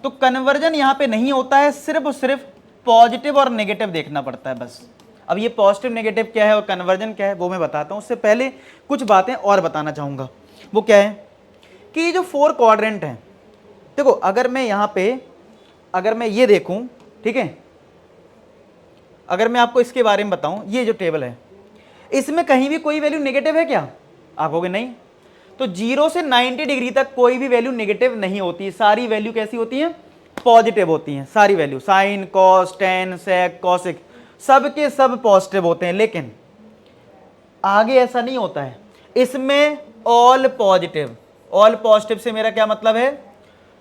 A: तो कन्वर्जन यहां पे नहीं होता है, सिर्फ और सिर्फ पॉजिटिव और नेगेटिव देखना पड़ता है बस। अब ये पॉजिटिव नेगेटिव क्या है और कन्वर्जन क्या है वो मैं बताता हूं। उससे पहले कुछ बातें और बताना चाहूंगा। वो क्या है कि ये जो 4 क्वाड्रेंट हैं, देखो अगर मैं यहां पे अगर मैं ये देखूं, ठीक है, अगर मैं आपको इसके बारे में बताऊं, ये जो टेबल है इसमें कहीं भी कोई वैल्यू नेगेटिव है क्या, आप कहोगे नहीं। तो 0 से 90 डिग्री तक कोई भी वैल्यू नेगेटिव नहीं होती, सारी वैल्यू कैसी होती हैं, पॉजिटिव होती हैं। सारी value sine cos tan sec cosec सब के सब पॉजिटिव होते हैं। लेकिन आगे ऐसा नहीं होता है, इसमें ऑल पॉजिटिव। ऑल पॉजिटिव से मेरा क्या मतलब है,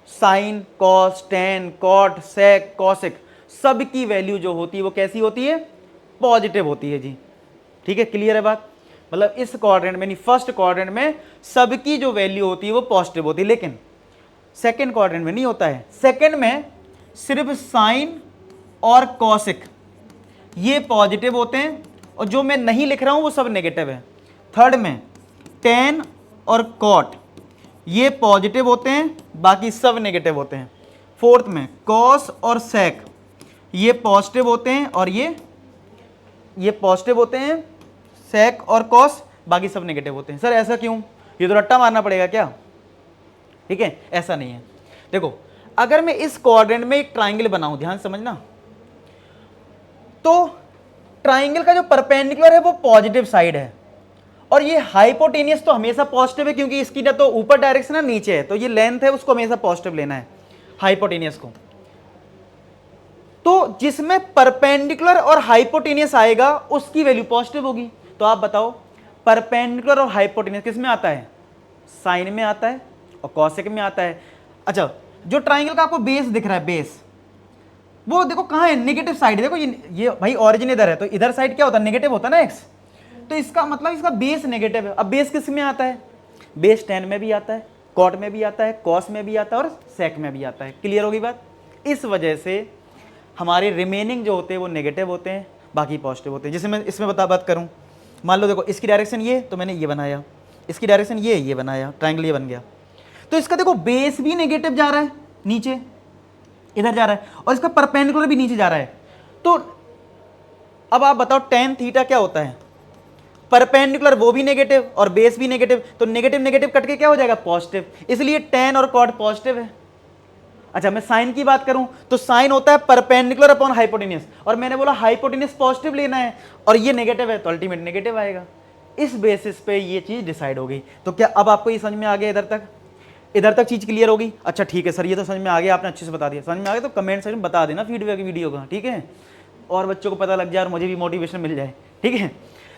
A: sine cos tan cot sec cosec सब की वैल्यू जो होती है वो कैसी होती है, पॉजिटिव होती है जी। ठीक है, क्लियर है बात। मतलब इस क्वाड्रेंट में, फर्स्ट क्वाड्रेंट में सबकी जो वैल्यू होती है वो पॉजिटिव होती है, लेकिन सेकंड क्वाड्रेंट में नहीं होता है। सेकंड में सिर्फ साइन और कॉसिक ये पॉजिटिव होते हैं, और जो मैं नहीं लिख रहा हूं वो सब नेगेटिव है। थर्ड में टेन और कॉट ये पॉजिटिव होते हैं, बाकी सब नेगेटिव होते हैं। फोर्थ में कॉस और सेक ये पॉजिटिव होते हैं, और ये पॉजिटिव होते हैं, सेक और कॉस, बाकी सब नेगेटिव होते हैं। सर ऐसा क्यों, ये तो रट्टा मारना पड़ेगा क्या, ठीक है, ऐसा नहीं है। देखो अगर मैं इस क्वाड्रेंट में एक ट्राइंगल बनाऊं, ध्यान समझना, तो ट्राइंगल का जो परपेंडिकुलर है वो पॉजिटिव साइड है, और ये हाइपोटेनियस तो हमेशा पॉजिटिव है, क्योंकि इसकी ना तो ऊपर डायरेक्शन है नीचे है, तो ये लेंथ है उसको हमेशा पॉजिटिव लेना है हाइपोटेनियस को। तो जिसमें परपेंडिकुलर और हाइपोटेनियस आएगा उसकी वैल्यू पॉजिटिव होगी। तो आप बताओ परपेंडिकुलर और हाइपोटेनियस किस में आता है, साइन में आता है और कॉसेक में आता है। अच्छा, जो ट्राइंगल का आपको बेस दिख रहा है, बेस वो देखो कहाँ है, नेगेटिव साइड। देखो ये भाई ऑरिजिन इधर है, तो इधर साइड क्या होता है, नेगेटिव होता है ना एक्स, तो इसका मतलब इसका बेस नेगेटिव है। अब बेस किस में आता है, बेस टेन में भी आता है, कॉट में भी आता है, कॉस में भी आता है और सेक में भी आता है। क्लियर होगी बात। इस वजह से हमारे रिमेनिंग जो होते हैं वो नेगेटिव होते हैं, बाकी पॉजिटिव होते हैं। जैसे मैं इसमें बात करूं, मान लो देखो इसकी डायरेक्शन ये, तो मैंने ये बनाया, इसकी डायरेक्शन ये बनाया, ट्राइंगल ये बन गया, तो इसका देखो बेस भी नेगेटिव जा रहा है, नीचे इधर जा रहा है, और इसका परपेंडिकुलर भी नीचे जा रहा है। तो अब आप बताओ टेन थीटा क्या होता है, परपेंडिकुलर वो भी नेगेटिव और बेस भी नेगेटिव, तो नेगेटिव नेगेटिव कट के क्या हो जाएगा, पॉजिटिव, इसलिए टेन और कॉट पॉजिटिव है। अच्छा, मैं साइन की बात करूं तो साइन होता है परपेंडिकुलर अपॉन हाइपोटेनियस, और मैंने बोला हाइपोटेनियस पॉजिटिव लेना है और ये नेगेटिव है, तो अल्टीमेट नेगेटिव आएगा। इस बेसिस पे ये चीज डिसाइड हो गई। तो क्या अब आपको ये समझ में आ गया, इधर तक चीज क्लियर होगी। अच्छा ठीक है सर, ये तो समझ में आ गया, आपने अच्छे से बता दिया। समझ में आ गया तो कमेंट सेक्शन में बता देना फीडबैक वीडियो का, ठीक है, और बच्चों को पता लग जाए और मुझे भी मोटिवेशन मिल जाए, ठीक है।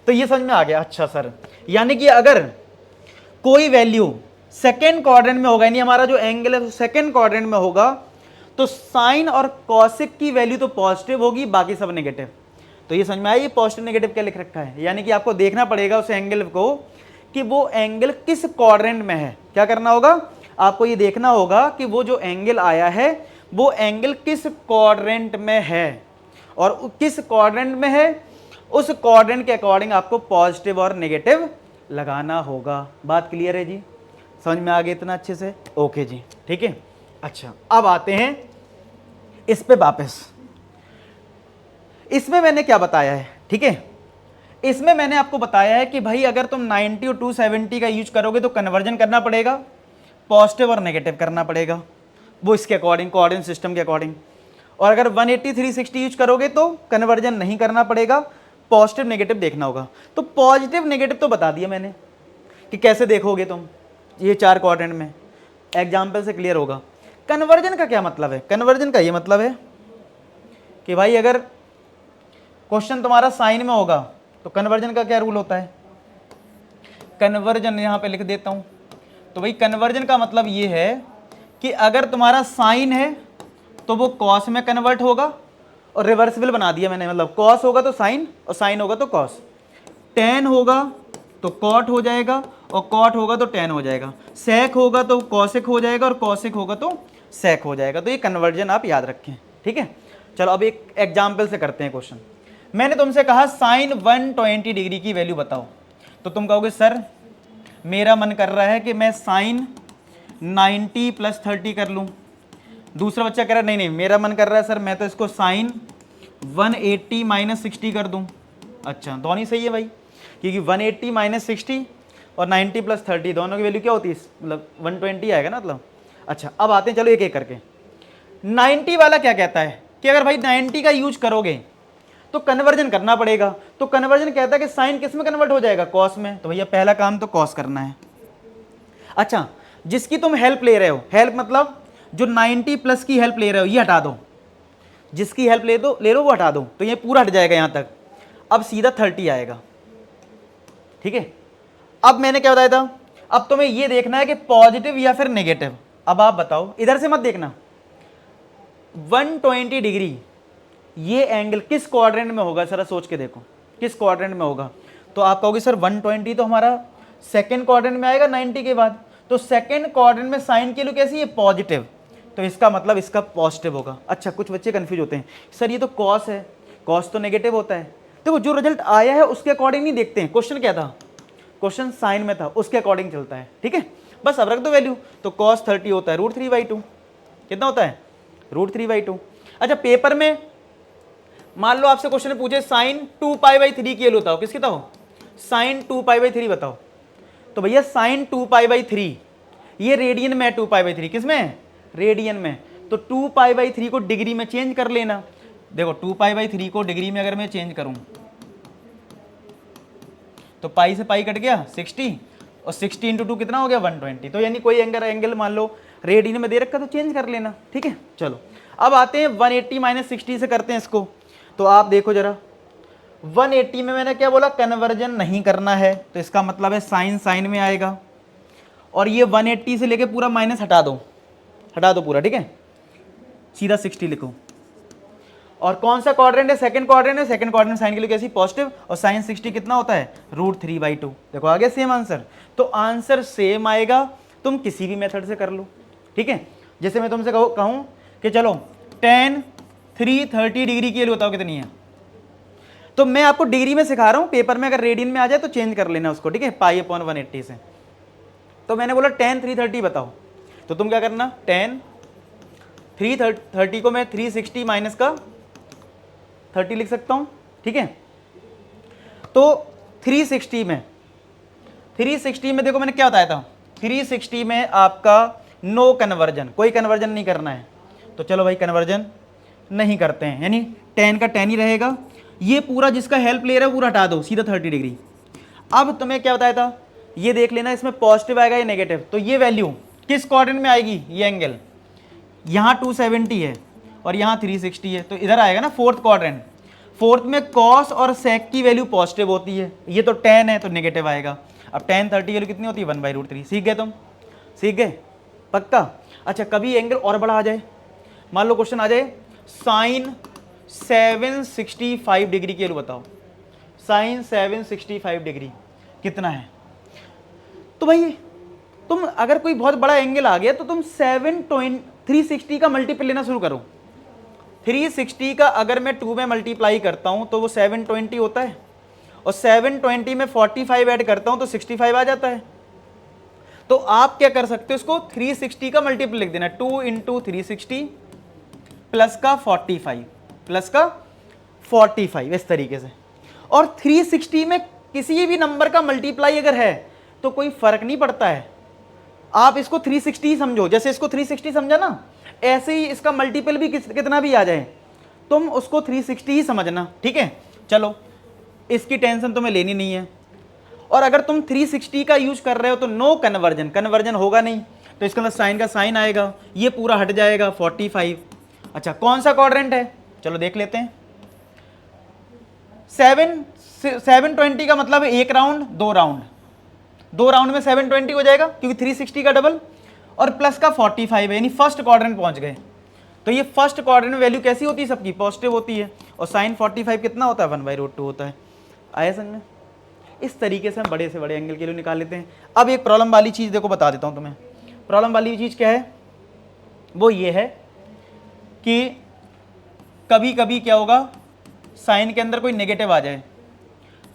A: तो ये समझ में आ गया। अच्छा सर, यानी कि अगर कोई वैल्यू सेकेंड क्वाड्रेंट में होगा, यानी हमारा जो एंगल है सेकेंड क्वाड्रेंट में होगा, तो साइन और कॉसिक की वैल्यू तो पॉजिटिव होगी, बाकी सब नेगेटिव। तो ये समझ में आया ये पॉजिटिव नेगेटिव क्या लिख रखा है। यानी कि आपको देखना पड़ेगा उस एंगल को कि वो एंगल किस क्वाड्रेंट में है। क्या करना होगा, आपको ये देखना होगा कि वो जो एंगल आया है वो एंगल किस क्वाड्रेंट में है, और किस क्वाड्रेंट में है उस क्वाड्रेंट के अकॉर्डिंग आपको पॉजिटिव और नेगेटिव लगाना होगा। बात क्लियर है जी, समझ में आ गया इतना अच्छे से, ओके जी, ठीक है। अच्छा, अब आते हैं इस पे वापस। इसमें मैंने क्या बताया है, ठीक है, इसमें मैंने आपको बताया है कि भाई अगर तुम 90 और 270 का यूज करोगे तो कन्वर्जन करना पड़ेगा, पॉजिटिव और नेगेटिव करना पड़ेगा, वो इसके अकॉर्डिंग कोऑर्डिनेट सिस्टम के अकॉर्डिंग। और अगर 180 360 यूज करोगे तो कन्वर्जन नहीं करना पड़ेगा, पॉजिटिव नेगेटिव देखना होगा। तो पॉजिटिव नेगेटिव तो बता दिया मैंने कि कैसे देखोगे तुम, ये 4 क्वाड्रेंट में एग्जाम्पल से क्लियर होगा। कन्वर्जन का क्या मतलब है, कन्वर्जन का ये मतलब है कि भाई अगर क्वेश्चन तुम्हारा साइन में होगा तो कन्वर्जन का क्या रूल होता है, कन्वर्जन यहां पे लिख देता हूं, तो भाई कन्वर्जन का मतलब ये है कि अगर तुम्हारा साइन है तो वो कॉस में कन्वर्ट होगा, और रिवर्सिबल बना दिया मैंने, मतलब कॉस होगा तो साइन और साइन होगा तो कॉस, टेन होगा तो कॉट हो जाएगा और कॉट होगा तो टेन हो जाएगा, सेक होगा तो कॉसिक हो जाएगा और कॉसिक होगा तो सेक हो जाएगा। तो ये कन्वर्जन आप याद रखें, ठीक है। चलो अब एक एग्जाम्पल से करते हैं क्वेश्चन। मैंने तुमसे कहा साइन 120 डिग्री की वैल्यू बताओ, तो तुम कहोगे सर मेरा मन कर रहा है कि मैं साइन 90 + 30 कर लूँ। दूसरा बच्चा कह रहा है नहीं नहीं मेरा मन कर रहा है सर मैं तो इसको साइन 180 - 60 कर दूँ। अच्छा दोनों ही सही है भाई, क्योंकि 180 - 60 और 90 + 30 दोनों की वैल्यू क्या होती है, मतलब 120 आएगा ना मतलब। अच्छा अब आते हैं चलो एक एक करके। 90 वाला क्या कहता है कि अगर भाई 90 का यूज करोगे तो कन्वर्जन करना पड़ेगा, तो कन्वर्जन कहता है कि साइन किस में कन्वर्ट हो जाएगा, कॉस में। तो भैया पहला काम तो कॉस करना है। अच्छा जिसकी तुम हेल्प ले रहे हो, हेल्प मतलब जो 90+ की हेल्प ले रहे हो ये हटा दो, जिसकी हेल्प ले लो वो हटा दो, तो ये पूरा हट जाएगा यहां तक। अब सीधा 30 आएगा, ठीक है। अब मैंने क्या बताया था, अब तुम्हें ये देखना है कि पॉजिटिव या फिर नेगेटिव। अब आप बताओ, इधर से मत देखना। 120 डिग्री ये एंगल किस क्वाड्रेंट में होगा, जरा सोच के देखो किस क्वाड्रेंट में होगा। तो आप कहोगे सर 120 तो हमारा सेकंड क्वाड्रेंट में आएगा 90 के बाद, तो सेकंड क्वाड्रेंट में साइन की वैल्यू कैसी है, पॉजिटिव, तो इसका मतलब इसका पॉजिटिव होगा। अच्छा कुछ बच्चे कंफ्यूज होते हैं, सर ये तो कॉस है, कॉस तो नेगेटिव होता है। देखो जो रिजल्ट आया है उसके अकॉर्डिंग नहीं देखते हैं, क्वेश्चन क्या था, क्वेश्चन साइन में था, उसके अकॉर्डिंग चलता है, ठीक है। बस अब रख दो वैल्यू, तो cos 30 होता है √3/2। कितना होता है, √3/2। अच्छा पेपर में मान लो आपसे क्वेश्चन पूछे साइन 2π/3 की वैल्यू बताओ, किसकी बताओ, साइन 2π/3 बताओ। तो भैया साइन 2π/3 ये रेडियन में है, 2π/3 किस में है, रेडियन में। तो 2π/3 को डिग्री में चेंज कर लेना। देखो 2π/3 को डिग्री में अगर मैं चेंज करूं तो पाई से पाई कट गया 60, और 60 × 2 कितना हो गया 120। तो यानी कोई एंगल मान लो रेडियन में दे रखा तो चेंज कर लेना, ठीक है। चलो अब आते हैं 180 - 60 से करते हैं इसको। तो आप देखो जरा 180 में मैंने क्या बोला, कन्वर्जन नहीं करना है, तो इसका मतलब है साइन साइन में आएगा, और ये 180 से लेके पूरा माइनस हटा दो पूरा, ठीक है, सीधा 60 लिखो। और कौन सा क्वाड्रेंट है, सेकंड क्वाड्रेंट है, सेकंड क्वाड्रेंट साइन के लिए कैसी पॉजिटिव, और साइन 60 कितना होता है √3/2। देखो आ गया सेम आंसर। तो आंसर सेम आएगा, तुम किसी भी मेथड से कर लो, ठीक है। जैसे मैं तुमसे कहूं कि चलो tan 330 डिग्री की वैल्यू बताओ कितनी है, तो मैं आपको डिग्री में सिखा रहा हूं, पेपर में अगर रेडियन में आ जाए तो चेंज कर लेना उसको, ठीक है, π/180 से। तो मैंने बोला tan 330 बताओ, तो तुम क्या करना, tan 330 को मैं 360 माइनस का 30 लिख सकता हूं, ठीक है। तो 360 में देखो मैंने क्या बताया था, 360 में आपका नो कन्वर्जन, कोई कन्वर्जन नहीं करना है। तो चलो भाई कन्वर्जन नहीं करते हैं, यानी tan का tan ही रहेगा। ये पूरा जिसका हेल्प ले रहा है पूरा हटा दो, सीधा 30 डिग्री। अब तुम्हें क्या बताया था, ये देख लेना इसमें पॉजिटिव आएगा या नेगेटिव। तो ये वैल्यू किस क्वाड्रेंट में आएगी, ये एंगल यहाँ 270 है और यहाँ 360 है, तो इधर आएगा ना फोर्थ क्वाड्रेंट। फोर्थ में कॉस और सेक की वैल्यू पॉजिटिव होती है, ये तो tan है तो नेगेटिव आएगा। अब tan 30 की वैल्यू कितनी होती है 1/√3। सीख गए तुम, सीख गए पक्का। अच्छा कभी एंगल और बड़ा आ जाए, मान लो क्वेश्चन आ जाए साइन 765 डिग्री की वैल्यू बताओ, साइन 765 डिग्री कितना है। तो भाई तुम अगर कोई बहुत बड़ा एंगल आ गया तो तुम 360 का मल्टीपल लेना शुरू करो। 360 का अगर मैं 2 में मल्टीप्लाई करता हूं तो वो 720 होता है, और 720 में 45 ऐड करता हूं तो 65 आ जाता है। तो आप क्या कर सकते हो, इसको 360 का मल्टीपल लिख देना, 2 × 360 प्लस का 45 इस तरीके से। और 360 में किसी भी नंबर का मल्टीप्लाई अगर है तो कोई फर्क नहीं पड़ता है, आप इसको 360 ही समझो, जैसे इसको 360 समझा ना, ऐसे ही इसका मल्टीपल भी कितना भी आ जाए तुम उसको 360 ही समझना, ठीक है। चलो इसकी टेंशन तुम्हें लेनी नहीं है। और अगर तुम 360 का यूज कर रहे हो तो नो कन्वर्जन, कन्वर्जन होगा नहीं, तो इसके अंदर साइन का साइन आएगा, ये पूरा हट जाएगा 45। अच्छा कौन सा क्वाड्रेंट है, चलो देख लेते हैं। 720 का मतलब है 1 राउंड 2 राउंड, 2 राउंड में 720 हो जाएगा क्योंकि 360 का डबल, और प्लस का 45 है, यानी फर्स्ट क्वाड्रेंट पहुंच गए। तो ये फर्स्ट क्वाड्रेंट में वैल्यू कैसी होती है सबकी, पॉजिटिव होती है। और साइन 45 कितना होता है, 1/√2 होता है। आया समझ में? इस तरीके से हम बड़े से बड़े एंगल के लिए निकाल लेते हैं। अब एक प्रॉब्लम वाली चीज़ देखो बता देता हूँ तुम्हें। प्रॉब्लम वाली चीज़ क्या है, वो ये है कि कभी कभी क्या होगा, साइन के अंदर कोई नेगेटिव आ जाए,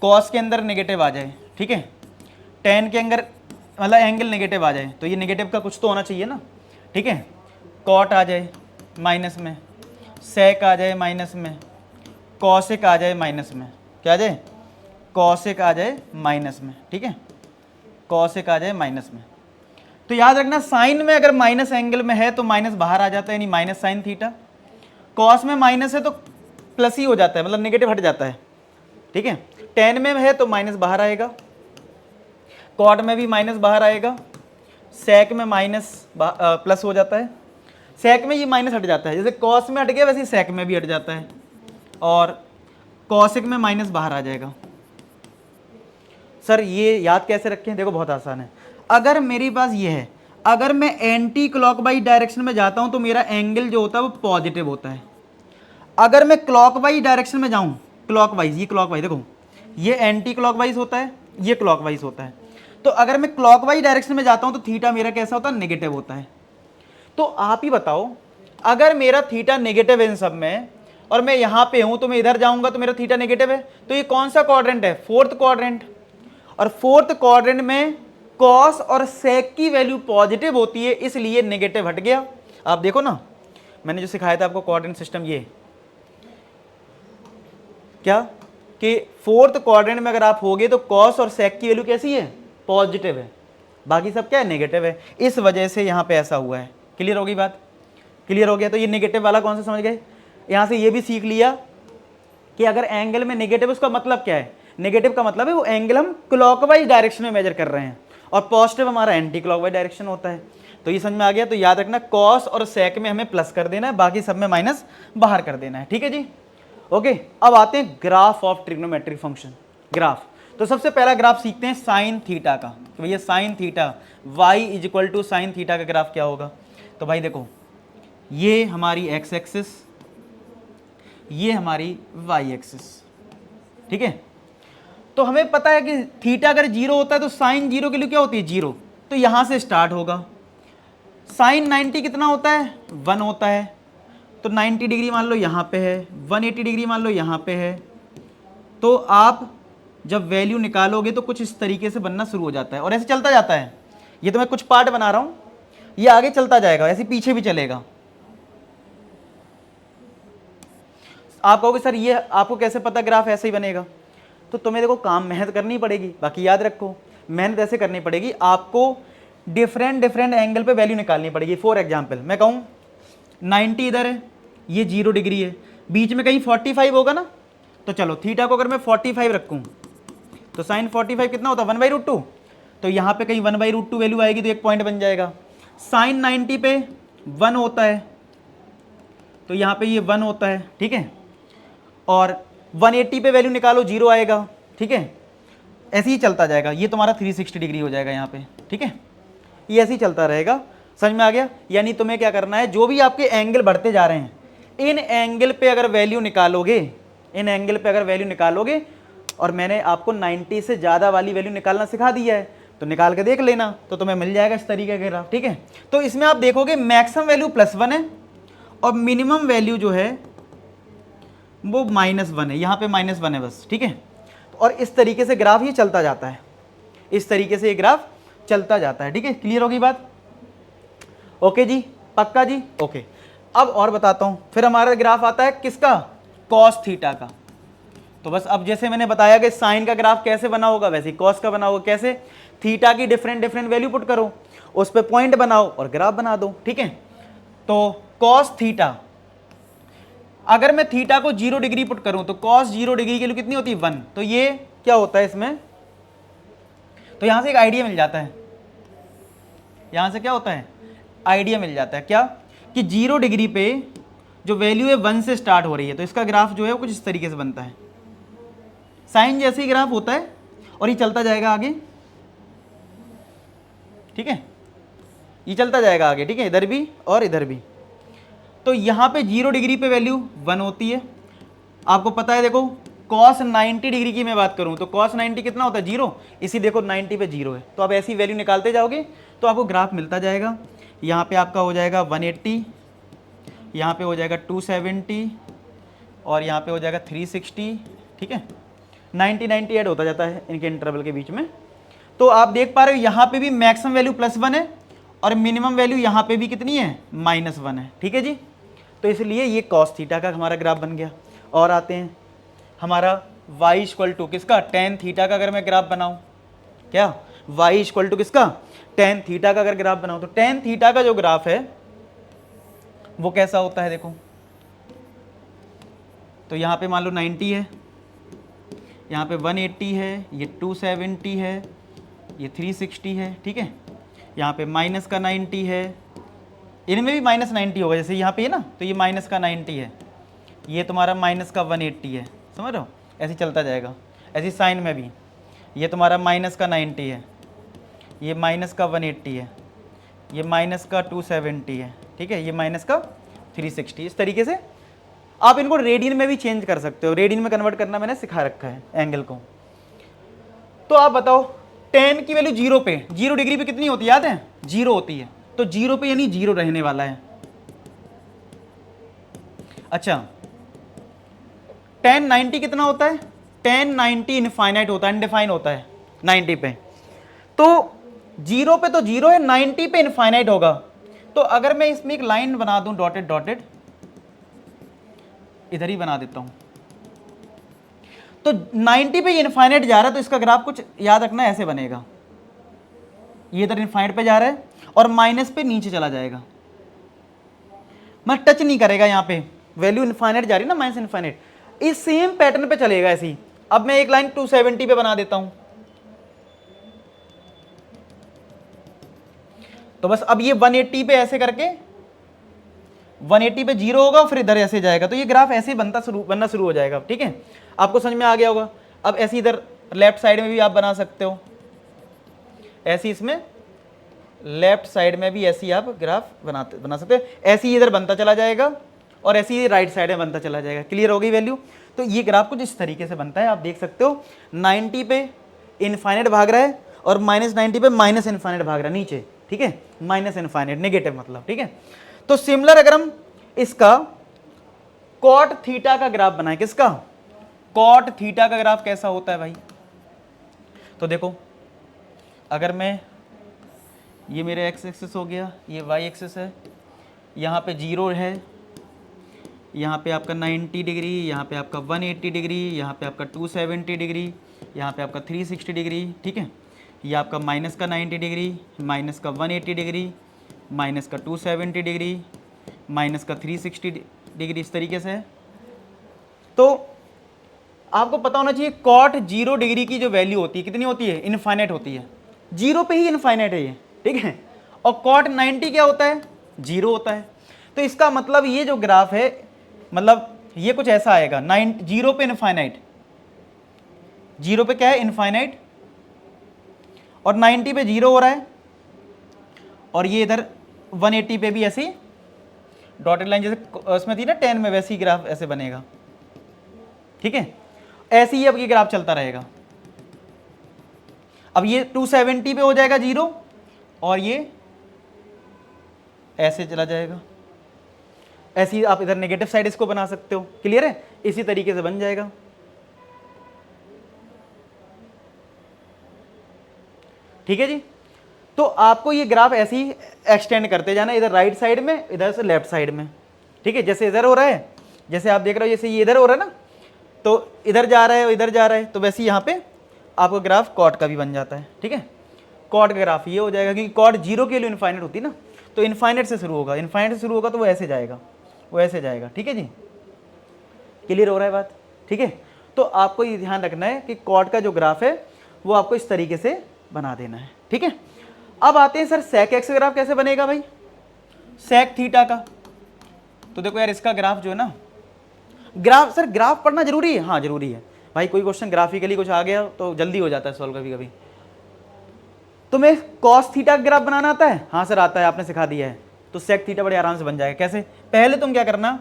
A: कॉस के अंदर नेगेटिव आ जाए, ठीक है, टेन के अंदर मतलब एंगल नेगेटिव आ जाए, तो ये नेगेटिव का कुछ तो होना चाहिए ना, ठीक है। कॉट आ जाए माइनस में, सेक आ जाए माइनस में, कॉसेक आ जाए माइनस में, क्या आ जाए, कॉसेक आ जाए माइनस में, ठीक है, कॉसेक आ जाए माइनस में। तो याद रखना साइन में अगर माइनस एंगल में है तो माइनस बाहर आ जाता है, यानी माइनस साइन थीटा। कॉस में माइनस है तो प्लस ही हो जाता है, मतलब नेगेटिव हट जाता है, ठीक है। टेन में है तो माइनस बाहर आएगा, कॉट में भी माइनस बाहर आएगा, सेक में माइनस प्लस हो जाता है, सेक में ये माइनस हट जाता है, जैसे कॉस में हट गया वैसे सेक में भी हट जाता है, और कॉसेक में माइनस बाहर आ जाएगा। सर ये याद कैसे रखें, देखो बहुत आसान है। अगर मेरे पास ये है, अगर मैं एंटी क्लॉकवाइज डायरेक्शन में जाता हूं तो मेरा एंगल जो होता है वो पॉजिटिव होता है। अगर मैं क्लॉकवाइज डायरेक्शन में जाऊं, क्लॉकवाइज, ये क्लॉकवाइज देखो, ये एंटी क्लॉकवाइज होता है, ये क्लॉकवाइज होता है। तो अगर मैं क्लॉकवाइज डायरेक्शन में जाता हूं तो थीटा मेरा कैसा होता है, नेगेटिव होता है। तो आप ही बताओ, अगर मेरा थीटा नेगेटिव है इन सब में, और मैं यहां पे हूं तो मैं इधर जाऊंगा तो मेरा थीटा नेगेटिव है, तो ये कौन सा क्वाड्रेंट है, फोर्थ क्वाड्रेंट। और फोर्थ क्वाड्रेंट में कॉस और सेक की वैल्यू पॉजिटिव होती है, इसलिए नेगेटिव हट गया। आप देखो ना, मैंने जो सिखाया था आपको क्वाड्रेंट सिस्टम, ये क्या कि फोर्थ क्वाड्रेंट में अगर आप होगे तो कॉस और सेक की वैल्यू कैसी है, पॉजिटिव है, बाकी सब क्या है, नेगेटिव है। इस वजह से यहाँ पे ऐसा हुआ है। क्लियर होगी बात, क्लियर हो गया। तो ये नेगेटिव वाला कौन सा समझ गए, यहाँ से ये भी सीख लिया कि अगर एंगल में नेगेटिव, उसका मतलब क्या है, नेगेटिव का मतलब है वो एंगल हम क्लॉकवाइज डायरेक्शन में मेजर कर रहे हैं, और पॉजिटिव हमारा एंटी क्लॉकवाइज डायरेक्शन होता है। तो ये समझ में आ गया। तो याद रखना कॉस और सेक में हमें प्लस कर देना है, बाकी सब में माइनस बाहर कर देना है, ठीक है जी। ओके, अब आते हैं graph of trigonometric function. Graph, तो सबसे पहला ग्राफ सीखते हैं साइन थीटा का। तो भैया sine theta y is equal to sine theta का ग्राफ क्या होगा। तो भाई देखो, ये हमारी x एक्सिस, ये हमारी y एक्सिस, ठीक है। तो हमें पता है कि थीटा अगर जीरो होता है तो साइन जीरो के लिए क्या होती है, जीरो। तो यहां से स्टार्ट होगा। साइन 90 कितना होता है, 1 होता है। तो 90 डिग्री मान लो यहाँ पे है, 180 डिग्री मान लो यहाँ पे है। तो आप जब वैल्यू निकालोगे तो कुछ इस तरीके से बनना शुरू हो जाता है, और ऐसे चलता जाता है। ये तो मैं कुछ पार्ट बना रहा हूँ, ये आगे चलता जाएगा, ऐसे पीछे भी चलेगा। आप कहोगे सर ये आपको कैसे पता ग्राफ ऐसे ही बनेगा। तो तुम्हें देखो काम मेहनत करनी पड़ेगी। बाकी याद रखो, मेहनत ऐसे करनी पड़ेगी, आपको डिफरेंट एंगल पे वैल्यू निकालनी पड़ेगी। फॉर एग्जाम्पल मैं कहूँ 90 इधर है, ये 0 डिग्री है, बीच में कहीं 45 होगा ना। तो चलो थीटा को अगर मैं 45 रखूँ तो साइन 45 कितना होता है, 1/√2। तो यहाँ पे कहीं 1/√2 वैल्यू आएगी तो एक पॉइंट बन जाएगा। साइन 90 पे 1 होता है, तो यहाँ पे ये 1 होता है, ठीक है। और 180 पे वैल्यू निकालो, 0 आएगा, ठीक है। ऐसे ही चलता जाएगा, ये तुम्हारा 360 डिग्री हो जाएगा यहाँ पे, ठीक है। ये ऐसे ही चलता रहेगा। समझ में आ गया। यानी तुम्हें क्या करना है, जो भी आपके एंगल बढ़ते जा रहे हैं, इन एंगल पे अगर वैल्यू निकालोगे, इन एंगल पे अगर वैल्यू निकालोगे, और मैंने आपको 90 से ज़्यादा वाली वैल्यू निकालना सिखा दिया है, तो निकाल के देख लेना, तो तुम्हें मिल जाएगा इस तरीके का ग्राफ, ठीक है। तो इसमें आप देखोगे मैक्सिमम वैल्यू +1 है, और मिनिमम वैल्यू जो है वो -1 है। यहाँ पे -1 है बस, ठीक है। और इस तरीके से ग्राफ ये चलता जाता है, इस तरीके से ये ग्राफ चलता जाता है, ठीक है। क्लियर होगी बात, ओके जी, पक्का जी, ओके। अब और बताता हूँ, फिर हमारा ग्राफ आता है किसका, कॉस थीटा का। तो बस अब जैसे मैंने बताया कि साइन का ग्राफ कैसे बना होगा, वैसे ही कॉस का बना होगा। कैसे, थीटा की डिफरेंट वैल्यू पुट करो, उस पर पॉइंट बनाओ और ग्राफ बना दो, ठीक है। तो कॉस थीटा, अगर मैं थीटा को 0 डिग्री पुट करूं तो कॉस 0 डिग्री के लिए कितनी होती है, 1। तो ये क्या होता है इसमें, तो यहां से एक आइडिया मिल जाता है, यहां से क्या होता है, आइडिया मिल जाता है क्या, कि 0 डिग्री पे जो वैल्यू है 1 से स्टार्ट हो रही है, तो इसका ग्राफ जो है वो कुछ इस तरीके से बनता है। साइन जैसे ही ग्राफ होता है और ये चलता जाएगा आगे, ठीक है, ये चलता जाएगा आगे, ठीक है, इधर भी और इधर भी। तो यहाँ पे 0 डिग्री पे वैल्यू 1 होती है, आपको पता है। देखो cos 90 डिग्री की मैं बात करूँ तो cos 90 कितना होता है 0, इसी देखो 90 पे 0 है, तो आप ऐसी वैल्यू निकालते जाओगे तो आपको ग्राफ मिलता जाएगा। यहाँ पे आपका हो जाएगा 180, यहाँ पे हो जाएगा 270 और यहाँ पे हो जाएगा 360, ठीक है। 90 ऐड होता जाता है इनके इंटरवल के बीच में। तो आप देख पा रहे हो यहाँ पे भी मैक्सिमम वैल्यू +1 है और मिनिमम वैल्यू यहाँ पे भी कितनी है -1 है, ठीक है जी। तो इसलिए ये cos थीटा का हमारा ग्राफ बन गया। और आते हैं हमारा y इक्वल टू किसका, tan थीटा का अगर मैं ग्राफ बनाऊं, क्या y इक्वल टू किसका, tan थीटा का अगर ग्राफ बनाऊं तो tan थीटा का जो ग्राफ है वो कैसा होता है देखो। तो यहाँ पे मान लो 90 है, यहाँ पे 180 है, ये 270 है, ये 360 है, ठीक है। यहाँ पे माइनस का 90 है, इनमें भी -90 होगा, जैसे यहाँ पे है ना, तो ये माइनस का 90 है, ये तुम्हारा माइनस का 180 है, समझ रहे हो, ऐसे चलता जाएगा। ऐसी साइन में भी ये तुम्हारा माइनस का 90 है, ये माइनस का 180 है, ये माइनस का 270 है, ठीक है, ये माइनस का 360। इस तरीके से आप इनको रेडियन में भी चेंज कर सकते हो, रेडियन में कन्वर्ट करना मैंने सिखा रखा है एंगल को। तो आप बताओ tan की वैल्यू 0 पे, 0 डिग्री पे कितनी होती है याद है, 0 होती है। तो 0 पे यानी 0 रहने वाला है। अच्छा tan 90 कितना होता है, tan 90 इनफाइनाइट होता है, अनडिफाइन होता है 90 पे। तो 0 पे तो 0 है, 90 पे इनफाइनाइट होगा। तो अगर मैं इसमें एक लाइन बना दूं डॉटेड डॉटेड, इधर ही बना देता हूं, तो 90 पे इनफाइनाइट जा रहा है, तो इसका ग्राफ कुछ याद रखना ऐसे बनेगा, ये इधर इनफाइनाइट पे जा रहा है और माइनस पे नीचे चला जाएगा, मतलब टच नहीं करेगा। यहाँ पे वैल्यू इनफाइनाइट जा रही है ना, माइनस इनफाइनाइट, इस सेम पैटर्न पे चलेगा ऐसे ही। अब मैं एक लाइन 270 पे बना देता हूं, तो बस अब ये 180 पे ऐसे करके 180 पे 0 होगा, फिर इधर ऐसे जाएगा, तो ये ग्राफ ऐसे बनना शुरू हो जाएगा, ठीक है। आपको समझ में आ गया होगा। अब ऐसे इधर लेफ्ट साइड में भी आप बना सकते हो, ऐसे इसमें लेफ्ट साइड में भी ऐसी आप ग्राफ बना सकते हो, ऐसे ही इधर बनता चला जाएगा और ऐसे ही राइट साइड में बनता चला जाएगा। क्लियर हो गई वैल्यू। तो ये ग्राफ कुछ इस तरीके से बनता है, आप देख सकते हो 90 पे इनफाइनाइट भाग रहा है और -90 पे माइनस इनफाइनाइट भाग रहा है नीचे, ठीक है, माइनस इनफाइनाइट नेगेटिव मतलब, ठीक है। तो सिमिलर अगर हम इसका कॉट थीटा का ग्राफ बनाए, किसका, कॉट थीटा का ग्राफ कैसा होता है भाई। तो देखो अगर मैं, ये मेरे एक्स एक्सिस हो गया, ये वाई एक्सिस है, यहाँ पे 0 है, यहाँ पे आपका 90 डिग्री, यहाँ पे आपका 180 डिग्री, यहाँ पे आपका 270 डिग्री, यहाँ पे आपका 360 डिग्री, ठीक है। ये आपका माइनस का 90 डिग्री, माइनस का 180 डिग्री, माइनस का 270 डिग्री, माइनस का 360 डिग्री, इस तरीके से है। तो आपको पता होना चाहिए कॉट 0 डिग्री की जो वैल्यू होती है कितनी होती है, इनफाइनाइट होती है, 0 पे ही इनफाइनाइट है ये, ठीक है। और कॉट 90 क्या होता है, 0 होता है। तो इसका मतलब ये जो ग्राफ है, मतलब ये कुछ ऐसा आएगा, 0 पे इनफाइनाइट, 0 पे क्या है इनफाइनाइट, और 90 पे 0 हो रहा है, और ये इधर 180 पे भी ऐसी डॉटेड लाइन जैसे उसमें थी ना 10 में, वैसी ग्राफ ऐसे बनेगा, ठीक है। ऐसे ही अब ये ग्राफ चलता रहेगा। अब ये 270 पे हो जाएगा 0 और ये ऐसे चला जाएगा, ऐसे ही आप इधर नेगेटिव साइड इसको बना सकते हो। क्लियर है, इसी तरीके से बन जाएगा। ठीक है जी। तो आपको ये ग्राफ ऐसे ही एक्सटेंड करते जाना, इधर राइट साइड में, इधर से लेफ्ट साइड में, ठीक है। जैसे इधर हो रहा है, जैसे आप देख रहे हो, जैसे ये इधर हो रहा है ना, तो इधर जा रहा है, इधर जा रहा है, तो वैसे ही यहाँ पे आपका ग्राफ कॉट का भी बन जाता है, ठीक है। कॉट का ग्राफ ये हो जाएगा, क्योंकि कॉट 0 के लिए इनफाइनाइट होती है ना, तो इनफाइनाइट से शुरू होगा, इनफाइनाइट से शुरू होगा तो वो ऐसे जाएगा, वो ऐसे जाएगा, ठीक है जी। क्लियर हो रहा है बात, ठीक है। तो आपको ये ध्यान रखना है कि कॉट का जो ग्राफ है वो आपको इस तरीके से बना देना है, ठीक है। अब आते हैं सर सेक एक्स ग्राफ कैसे बनेगा भाई, सेक थीटा का। तो देखो यार इसका ग्राफ जो है ना, ग्राफ सर ग्राफ पढ़ना जरूरी है, हाँ जरूरी है भाई। कोई क्वेश्चन ग्राफिकली कुछ आ गया तो जल्दी हो जाता है सॉल्व कभी कभी। तुम्हें कॉस थीटा का ग्राफ बनाना आता है? हाँ सर आता है, आपने सिखा दिया है। तो सेक थीटा बड़े आराम से बन जाएगा। कैसे? पहले तुम क्या करना,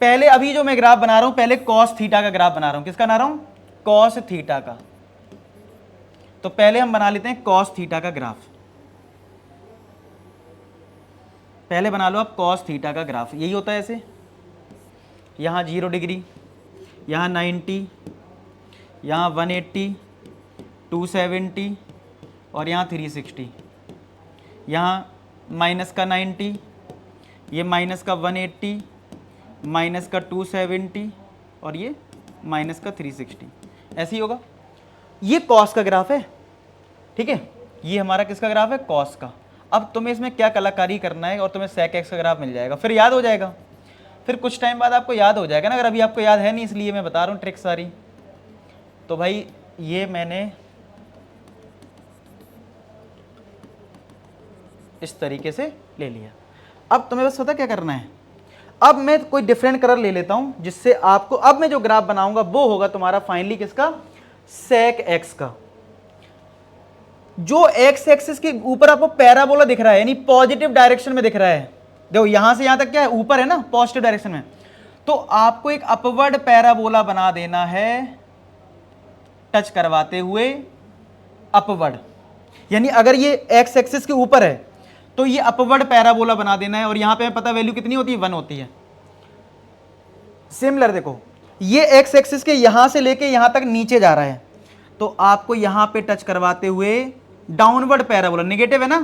A: पहले अभी जो मैं ग्राफ बना रहा हूं, पहले कॉस थीटा का ग्राफ बना रहा हूं। किसका बना रहा हूं? कॉस थीटा का। तो पहले हम बना लेते हैं कॉस थीटा का ग्राफ। पहले बना लो आप कॉस थीटा का ग्राफ। यही होता है ऐसे, यहाँ 0 डिग्री, यहाँ 90, यहाँ 180, 270 और यहाँ 360। यहाँ माइनस का 90, ये माइनस का 180, माइनस का 270 और ये माइनस का 360। ऐसे ही होगा। ये कॉस का ग्राफ है, ठीक है। ये हमारा किसका ग्राफ है? कॉस का। अब तुम्हें इसमें क्या कलाकारी करना है और तुम्हें सेक एक्स का ग्राफ मिल जाएगा, फिर याद हो जाएगा। फिर कुछ टाइम बाद आपको याद हो जाएगा ना। अगर अभी आपको याद है नहीं, इसलिए मैं बता रहा हूँ ट्रिक सारी। तो भाई ये मैंने इस तरीके से ले लिया। अब तुम्हें बस पता क्या करना है, अब मैं कोई डिफरेंट कलर ले लेता हूं, जिससे आपको, अब मैं जो ग्राफ बनाऊंगा वो होगा तुम्हारा फाइनली किसका? सेक एक्स का। जो एक्स एक्सिस के ऊपर आपको पैराबोला दिख रहा है, यानी पॉजिटिव डायरेक्शन में दिख रहा है। देखो यहां से यहां तक क्या है? ऊपर है ना, पॉजिटिव डायरेक्शन में। तो आपको एक अपवर्ड पैराबोला बना देना है, टच करवाते हुए अपवर्ड। यानी अगर ये एक्स एक्सिस के ऊपर है तो ये अपवर्ड पैराबोला बना देना है। और यहां पे पता वैल्यू कितनी होती है? 1 होती है। सिमिलर देखो, ये एक्स एक्सिस के यहां से लेके यहां तक नीचे जा रहा है, तो आपको यहां पे टच करवाते हुए डाउनवर्ड पैराबोला, नेगेटिव है ना,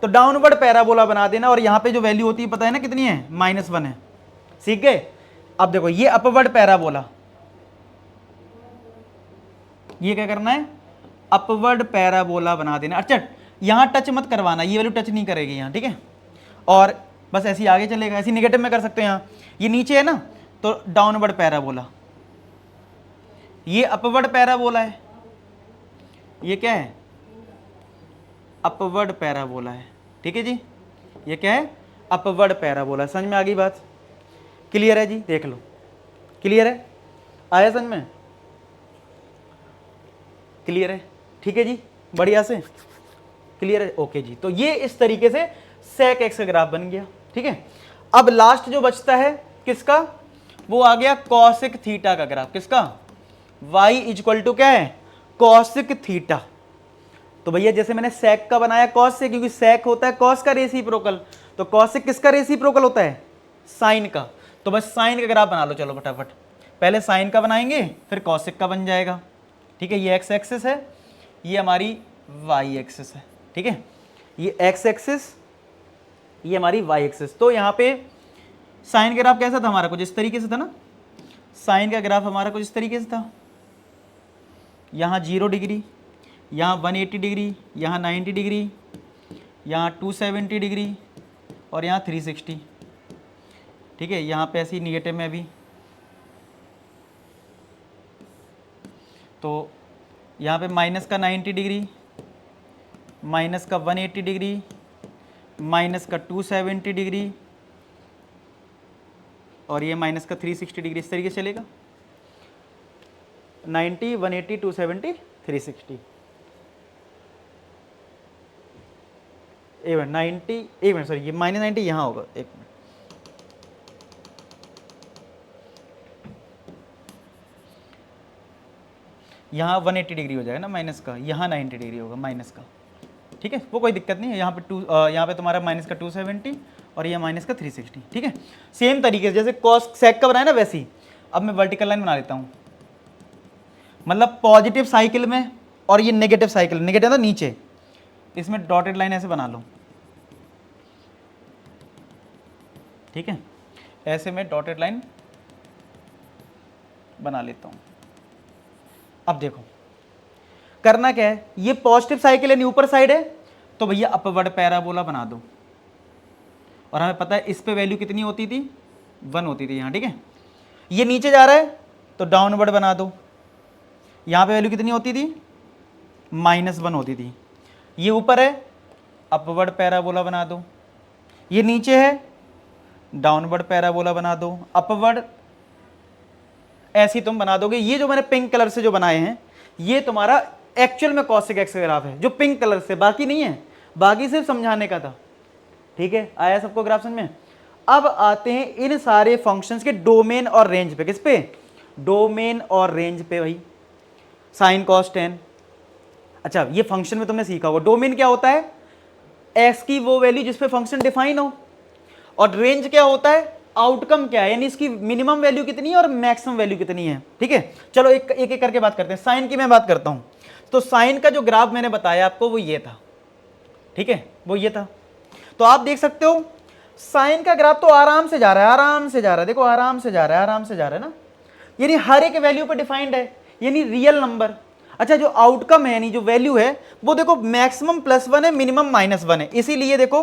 A: तो डाउनवर्ड पैराबोला बना देना। और यहां पे जो वैल्यू होती है पता है ना कितनी है? -1 है। सीख गए? अब देखो ये अपवर्ड पैराबोला, ये क्या करना है? अपवर्ड पैराबोला बना देना। अच्छा यहां टच मत करवाना, ये वैल्यू टच नहीं करेगी यहां, ठीक है। और बस ऐसे ही आगे चलेगा। ऐसे नेगेटिव में कर सकते हैं। यहाँ ये नीचे है ना, तो डाउनवर्ड पैराबोला। ये अपवर्ड पैराबोला है। ये क्या है? अपवर्ड पैराबोला है, ठीक है जी। ये क्या है? Upward parabola. समझ में आ गई बात? क्लियर है जी? देख लो, क्लियर है? आया समझ में? क्लियर है? ठीक है जी, बढ़िया से क्लियर है। ओके जी। तो ये इस तरीके से सेक एक्स का ग्राफ बन गया, ठीक है। अब लास्ट जो बचता है किसका? वो आ गया कॉसिक थीटा का ग्राफ। किसका? y इक्वल टू क्या है? Cosec theta. तो भैया जैसे मैंने सेक का बनाया कॉस से, क्योंकि सेक होता है कॉस का रेसिप्रोकल, तो कॉसिक किसका रेसिप्रोकल होता है? साइन का। तो बस साइन का ग्राफ बना लो, चलो फटाफट। पहले साइन का बनाएंगे, फिर कॉसिक का बन जाएगा, ठीक है। ये एक्स एक्सिस है, ये हमारी वाई एक्सिस है, ठीक है। ये एक्स एक्सिस, ये हमारी वाई एक्सिस। तो यहाँ पे साइन का ग्राफ कैसा था हमारा? कुछ इस तरीके से था ना। साइन का ग्राफ हमारा कुछ इस तरीके से था। यहाँ 0 डिग्री, यहाँ 180 डिग्री, यहाँ 90 डिग्री, यहाँ 270 डिग्री और यहाँ 360, ठीक है। यहाँ पे ऐसी निगेटिव में भी, तो यहाँ पे माइनस का 90 डिग्री, माइनस का 180 डिग्री, माइनस का 270 डिग्री और ये माइनस का 360 डिग्री। इस तरीके से चलेगा। 90, 180, 270, 360। एक मिनट, 90, एक मिनट सॉरी, ये -90 यहाँ होगा। एक मिनट, यहाँ 180 डिग्री हो जाएगा ना माइनस का, यहाँ 90 डिग्री होगा माइनस का, ठीक है। वो कोई दिक्कत नहीं है। यहाँ पे यहाँ पे तुम्हारा माइनस का 270 और ये माइनस का 360, ठीक है। सेम तरीके से जैसे कॉस सेक का बनाया ना, वैसे ही अब मैं वर्टिकल लाइन बना लेता हूँ। मतलब पॉजिटिव साइकिल में और ये नेगेटिव साइकिल, नेगेटिव ना नीचे, इसमें डॉटेड लाइन ऐसे बना लो, ठीक है। ऐसे में डॉटेड लाइन बना लेता हूँ। अब देखो करना क्या है, ये पॉजिटिव साइकिल यानी ऊपर साइड है, तो भैया अपवर्ड पैराबोला बना दो। और हमें पता है इस पे वैल्यू कितनी होती थी? 1 होती थी यहाँ, ठीक है। ये नीचे जा रहा है तो डाउनवर्ड बना दो। यहाँ पे वैल्यू कितनी होती थी? -1 होती थी। ये ऊपर है, अपवर्ड पैराबोला बना दो। ये नीचे है, डाउनवर्ड पैराबोला बना दो। अपवर्ड ऐसे ही तुम बना दोगे। ये जो मैंने पिंक कलर से जो बनाए हैं, ये तुम्हारा एक्चुअल में cos x का ग्राफ है, जो पिंक कलर से, बाकी नहीं है, बाकी सिर्फ समझाने का था। ठीक है, आया सबको ग्राफ समझ में। अब आते हैं इन सारे फंक्शंस के डोमेन और रेंज पे। किस पे? डोमेन और रेंज पे भाई, साइन कॉस टेन। अच्छा, ये फंक्शन में तुमने सीखा होगा डोमेन क्या होता है, एक्स की वो वैल्यू जिस पे फंक्शन डिफाइन हो, और रेंज क्या होता है, आउटकम क्या है, यानी इसकी मिनिमम वैल्यू कितनी है और मैक्सिमम वैल्यू कितनी है। ठीक है, चलो एक एक करके बात करते हैं। साइन की मैं बात करता हूं, तो साइन का जो ग्राफ मैंने बताया आपको वो ये था। ठीक है, वो ये था। तो आप देख सकते हो साइन का ग्राफ तो आराम से जा रहा है, आराम से जा रहा है, देखो आराम से जा रहा है, आराम से जा रहा है ना, यानी हर एक वैल्यू पर डिफाइंड है, यानी रियल नंबर। अच्छा, जो आउटकम है यानी जो वैल्यू है वो देखो मैक्सिमम +1 है, मिनिमम -1 है। इसीलिए देखो,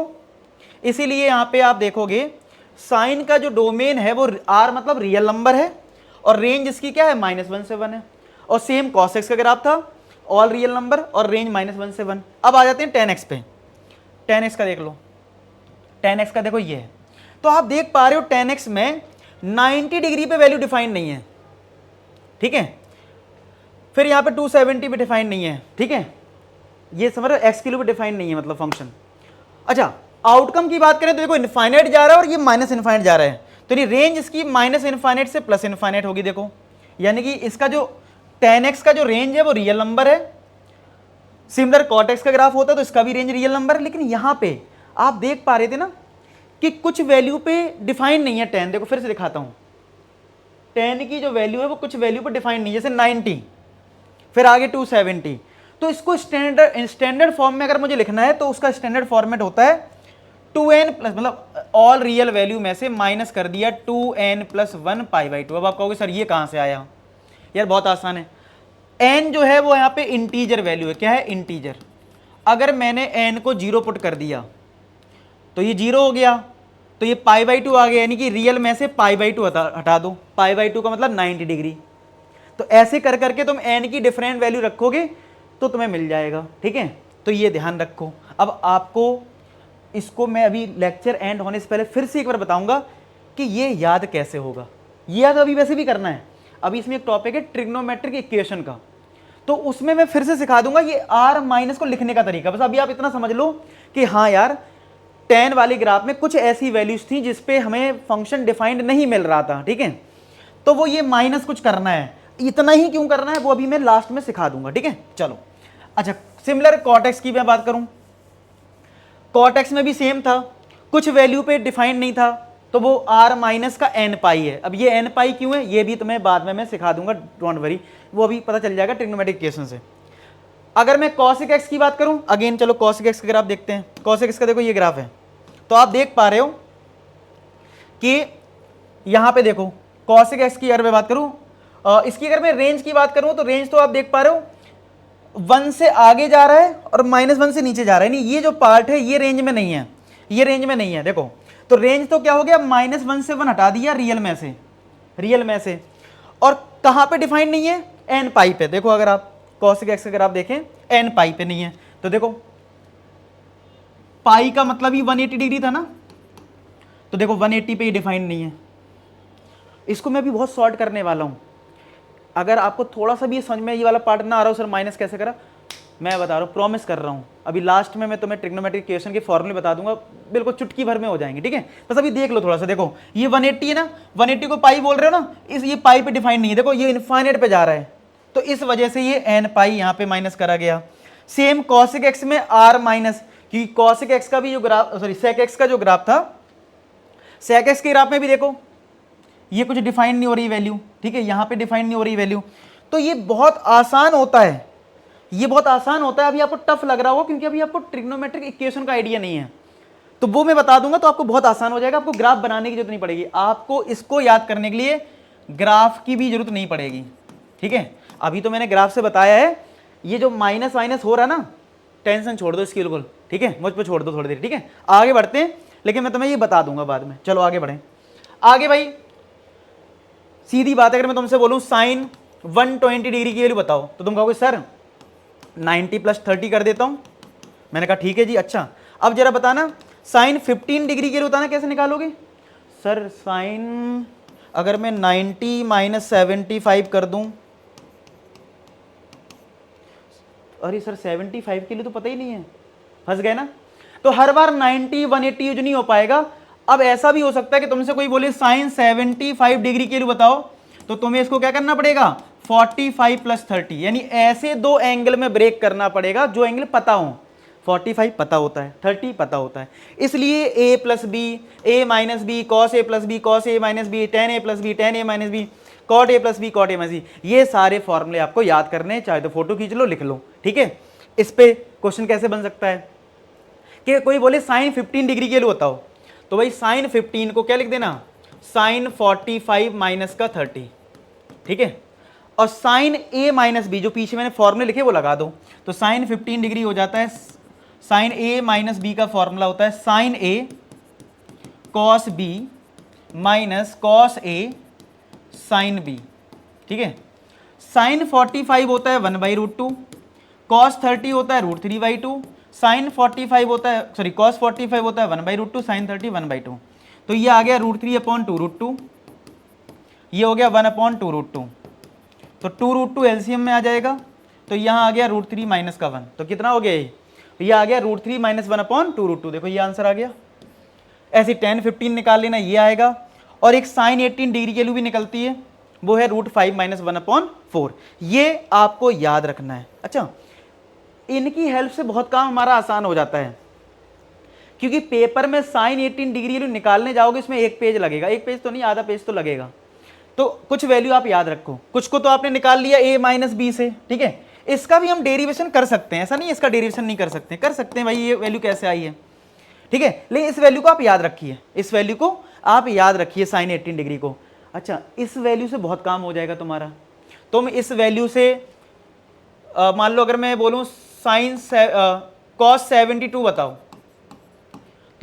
A: इसीलिए यहां पे आप देखोगे साइन का जो डोमेन है वो r मतलब रियल नंबर है, और रेंज इसकी क्या है, -1 से 1 है। और सेम cos x का ग्राफ था, ऑल रियल नंबर और रेंज -1 से 1। अब आ जाते हैं tan x पे। tan x का देख लो, tan x का देखो ये है, तो आप देख पा रहे हो tan x में 90 डिग्री पे वैल्यू डिफाइन नहीं है। ठीक है, फिर यहाँ पे 270 पे डिफाइन नहीं है। ठीक है, ये समझ रहे हो, एक्स किलो पे डिफाइन नहीं है मतलब फंक्शन। अच्छा, आउटकम की बात करें तो देखो इनफाइनाइट जा रहा है और ये -इनफाइनाइट जा रहा है, तो ये रेंज इसकी -इनफाइनाइट से +इनफाइनाइट होगी। देखो यानी कि इसका जो tan x का जो रेंज है वो रियल नंबर है। सिमिलर cot x का ग्राफ होता है तो इसका भी रेंज रियल नंबर है, लेकिन यहाँ पे आप देख पा रहे थे ना कि कुछ वैल्यू पे डिफाइन नहीं है tan। देखो फिर से दिखाता हूँ, tan की जो वैल्यू है वो कुछ वैल्यू पे डिफाइन नहीं है, जैसे 90, फिर आगे 270। तो इसको स्टैंडर्ड फॉर्म में अगर मुझे लिखना है तो उसका स्टैंडर्ड फॉर्मेट होता है 2n प्लस, मतलब ऑल रियल वैल्यू में से माइनस कर दिया 2n + 1 π/2। अब आप कहोगे सर ये कहाँ से आया, यार बहुत आसान है। n जो है वो यहाँ पे इंटीजर वैल्यू है। क्या है, इंटीजर। अगर मैंने n को 0 पुट कर दिया तो ये 0 हो गया, तो ये π/2 आ गया, यानी कि रियल में से π/2 हटा दो, π/2 का मतलब 90 डिग्री। तो ऐसे कर करके तुम n की डिफरेंट वैल्यू रखोगे तो तुम्हें मिल जाएगा। ठीक है, तो ये ध्यान रखो। अब आपको इसको मैं अभी लेक्चर एंड होने से पहले फिर से एक बार बताऊंगा कि ये याद कैसे होगा। ये याद अभी वैसे भी करना है, अभी इसमें एक टॉपिक है ट्रिग्नोमेट्रिक इक्वेशन का, तो उसमें मैं फिर से सिखा दूंगा ये r- को लिखने का तरीका। बस अभी आप इतना समझ लो कि हाँ यार, tan वाले ग्राफ में कुछ ऐसी वैल्यूज थी जिसपे हमें फंक्शन डिफाइंड नहीं मिल रहा था। ठीक है, तो वो ये माइनस कुछ करना है, इतना ही क्यों करना है वो अभी मैं लास्ट में सिखा दूंगा। ठीक है, चलो। अच्छा, सिमिलर cot x की मैं बात करूं, cot x में भी सेम था, कुछ वैल्यू पे डिफाइंड नहीं था, तो वो r- का n पाई है। अब ये n पाई क्यों है ये भी तुम्हें बाद में मैं सिखा दूंगा, डोंट वरी, वो अभी पता चल जाएगा ट्रिग्नोमेट्रिक इक्वेशन से। अगर मैं cosec x की बात करूं, अगेन चलो cosec x का ग्राफ देखते हैं। cosec x का देखो ये ग्राफ है, तो आप देख पा रहे हो कि यहां पे देखो cosec x की अगर मैं बात करूं, इसकी अगर मैं रेंज की बात करूं तो रेंज तो आप देख पा रहे हो 1 से आगे जा रहा है और -1 से नीचे जा रहा है, नहीं ये जो पार्ट है ये रेंज में नहीं है, ये रेंज में नहीं है। देखो तो रेंज तो क्या हो गया, -1 से 1 हटा दिया रियल में से, रियल में से, और कहां पे डिफाइन नहीं है, n पाई पे। देखो अगर आप cosec x अगर आप देखें n पाई पे नहीं है, तो देखो पाई का मतलब ही 180 डिग्री था ना, तो देखो 180 पे ही डिफाइन नहीं है। इसको मैं भी बहुत सॉर्ट करने वाला हूं, अगर आपको थोड़ा सा भी ये समझ में ये वाला पार्ट ना आ रहा हो, सर माइनस कैसे करा, मैं बता रहा हूँ, प्रॉमिस कर रहा हूँ, अभी लास्ट में मैं तुम्हें ट्रिग्नोमेट्रिक इक्वेशन के फॉर्मूले बता दूंगा, बिल्कुल चुटकी भर में हो जाएंगे। ठीक है, बस अभी देख लो थोड़ा सा। देखो ये 180 है ना, 180 को पाई बोल रहे हो ना, इस ये पाई पे डिफाइन नहीं है, देखो ये इनफाइनाइट पे जा रहा है, तो इस वजह से ये n पाई यहाँ पे माइनस करा गया। सेम cosec x में r-, क्योंकि cosec x का भी जो ग्राफ, सॉरी sec x का जो ग्राफ था, sec x के ग्राफ में भी देखो ये कुछ डिफाइन नहीं हो रही वैल्यू। ठीक है, यहां पे डिफाइन नहीं हो रही वैल्यू, तो ये बहुत आसान होता है, ये बहुत आसान होता है। अभी आपको टफ लग रहा होगा क्योंकि अभी आपको ट्रिग्नोमेट्रिक इक्वेशन का आइडिया नहीं है, तो वो मैं बता दूंगा तो आपको बहुत आसान हो जाएगा, आपको ग्राफ बनाने की जरूरत नहीं पड़ेगी, आपको इसको याद करने के लिए ग्राफ की भी जरूरत नहीं पड़ेगी। ठीक है, अभी तो मैंने ग्राफ से बताया है, ये जो माइनस वाइनस हो रहा है ना, टेंशन छोड़ दो इसकी बिल्कुल। ठीक है, मुझ पर छोड़ दो थोड़ी देर। ठीक है, आगे बढ़ते हैं, लेकिन मैं तुम्हें ये बता दूंगा बाद में। चलो आगे बढ़ें। आगे भाई सीधी बात है, अगर मैं तुमसे बोलूं साइन 120 डिग्री की वैल्यू बताओ, तो तुम कहोगे सर 90 + 30 कर देता हूं। मैंने कहा ठीक है जी। अच्छा, अब जरा बताना साइन 15 डिग्री की वैल्यू बताना कैसे निकालोगे। सर साइन अगर मैं 90 - 75 कर दूं, अरे सर 75 के लिए तो पता ही नहीं है, फंस गए ना। तो हर बार 90 180 यूज नहीं हो पाएगा। अब ऐसा भी हो सकता है कि तुमसे कोई बोले साइन 75 डिग्री के लिए बताओ, तो तुम्हें इसको क्या करना पड़ेगा 45 प्लस 30, यानी ऐसे दो एंगल में ब्रेक करना पड़ेगा जो एंगल पता हो। 45 पता होता है, 30 पता होता है, इसलिए a plus B, A minus B, cos A plus B, cos A minus B, tan A plus B, tan A minus B, cot A plus B, cot A minus B, ये सारे फॉर्मूले आपको याद करने हैं, चाहे तो फोटो खींच लो, लिख लो, ठीक है। इस पे क्वेश्चन कैसे बन सकता है कि कोई बोले साइन 15 डिग्री के लिए बताओ, तो भाई साइन 15 को क्या लिख देना, साइन 45 माइनस का 30, ठीक है। और साइन ए माइनस बी, जो पीछे मैंने फॉर्मूले लिखे वो लगा दो, तो साइन 15 डिग्री हो जाता है, साइन ए माइनस बी का फॉर्मूला होता है sign A cos B minus cos A sine B, ठीक है। साइन 45 होता है 1/√2, कॉस 30 होता है √3/2, साइन 45 होता है, सॉरी कॉस 45 होता है 1/√2, साइन 30 1/2, तो ये आ गया √3/2√2, ये हो गया 1/2√2, तो 2√2 एलसीएम में आ जाएगा, तो यहाँ आ गया √3 माइनस का 1, तो कितना हो गया ये आ गया √3 माइनस 1/2√2, देखो ये आंसर आ गया। ऐसे 10 15 निकाल लेना, ये आएगा। और एक साइन 18 डिग्री के लिए भी निकलती है, वो है √5 माइनस 1/4, ये आपको याद रखना है। अच्छा, इनकी हेल्प से बहुत काम हमारा आसान हो जाता है, क्योंकि पेपर में साइन 18 डिग्री निकालने जाओगे इसमें एक पेज लगेगा, एक पेज तो नहीं आधा पेज तो लगेगा, तो कुछ वैल्यू आप याद रखो, कुछ को तो आपने निकाल लिया a माइनस बी से, ठीक है। इसका भी हम डेरिवेशन कर सकते हैं, ऐसा नहीं है इसका डेरिवेशन नहीं कर सकते, कर सकते हैं भाई, ये वैल्यू कैसे आई है, ठीक है, लेकिन इस वैल्यू को आप याद रखिए, इस वैल्यू को आप याद रखिए साइन 18 डिग्री को। अच्छा, इस वैल्यू से बहुत काम हो जाएगा तुम्हारा। तुम इस वैल्यू से मान लो अगर मैं बोलूं साइन कॉस 72 बताओ,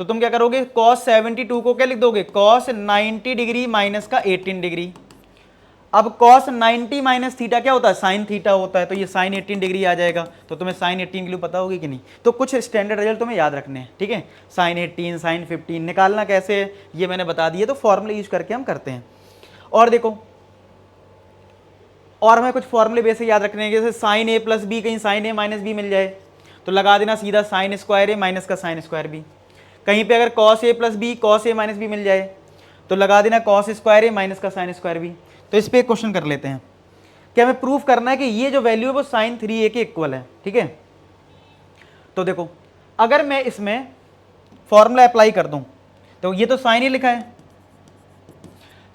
A: तो तुम क्या करोगे, कॉस 72 को क्या लिख दोगे, कॉस 90 डिग्री माइनस का 18 डिग्री। अब कॉस 90 माइनस थीटा क्या होता है, साइन थीटा होता है, तो ये साइन 18 डिग्री आ जाएगा। तो तुम्हें साइन 18 के लिए पता होगी कि नहीं, तो कुछ स्टैंडर्ड रिजल्ट तुम्हें याद रखने हैं, ठीक है। साइन 18 साइन 15 निकालना कैसे है ये मैंने बता दिया, तो फॉर्मूले यूज करके हम करते हैं। और देखो, और हमें कुछ फॉर्मूले बेसिक याद रखने हैं, जैसे साइन ए प्लस बी, कहीं साइन ए माइनस बी मिल जाए तो लगा देना सीधा साइन स्क्वायर ए माइनस का साइन स्क्वायर बी। कहीं पे अगर cos A plus B cos A minus B मिल जाए तो लगा देना कॉस स्क्वायर ए माइनस का साइन स्क्वायर बी। तो इस पर एक क्वेश्चन कर लेते हैं कि हमें प्रूफ करना है कि ये जो वैल्यू है वो साइन 3a के इक्वल है, ठीक है। तो देखो, अगर मैं इसमें फॉर्मूला अप्लाई कर दूं, तो ये तो साइन ए लिखा है,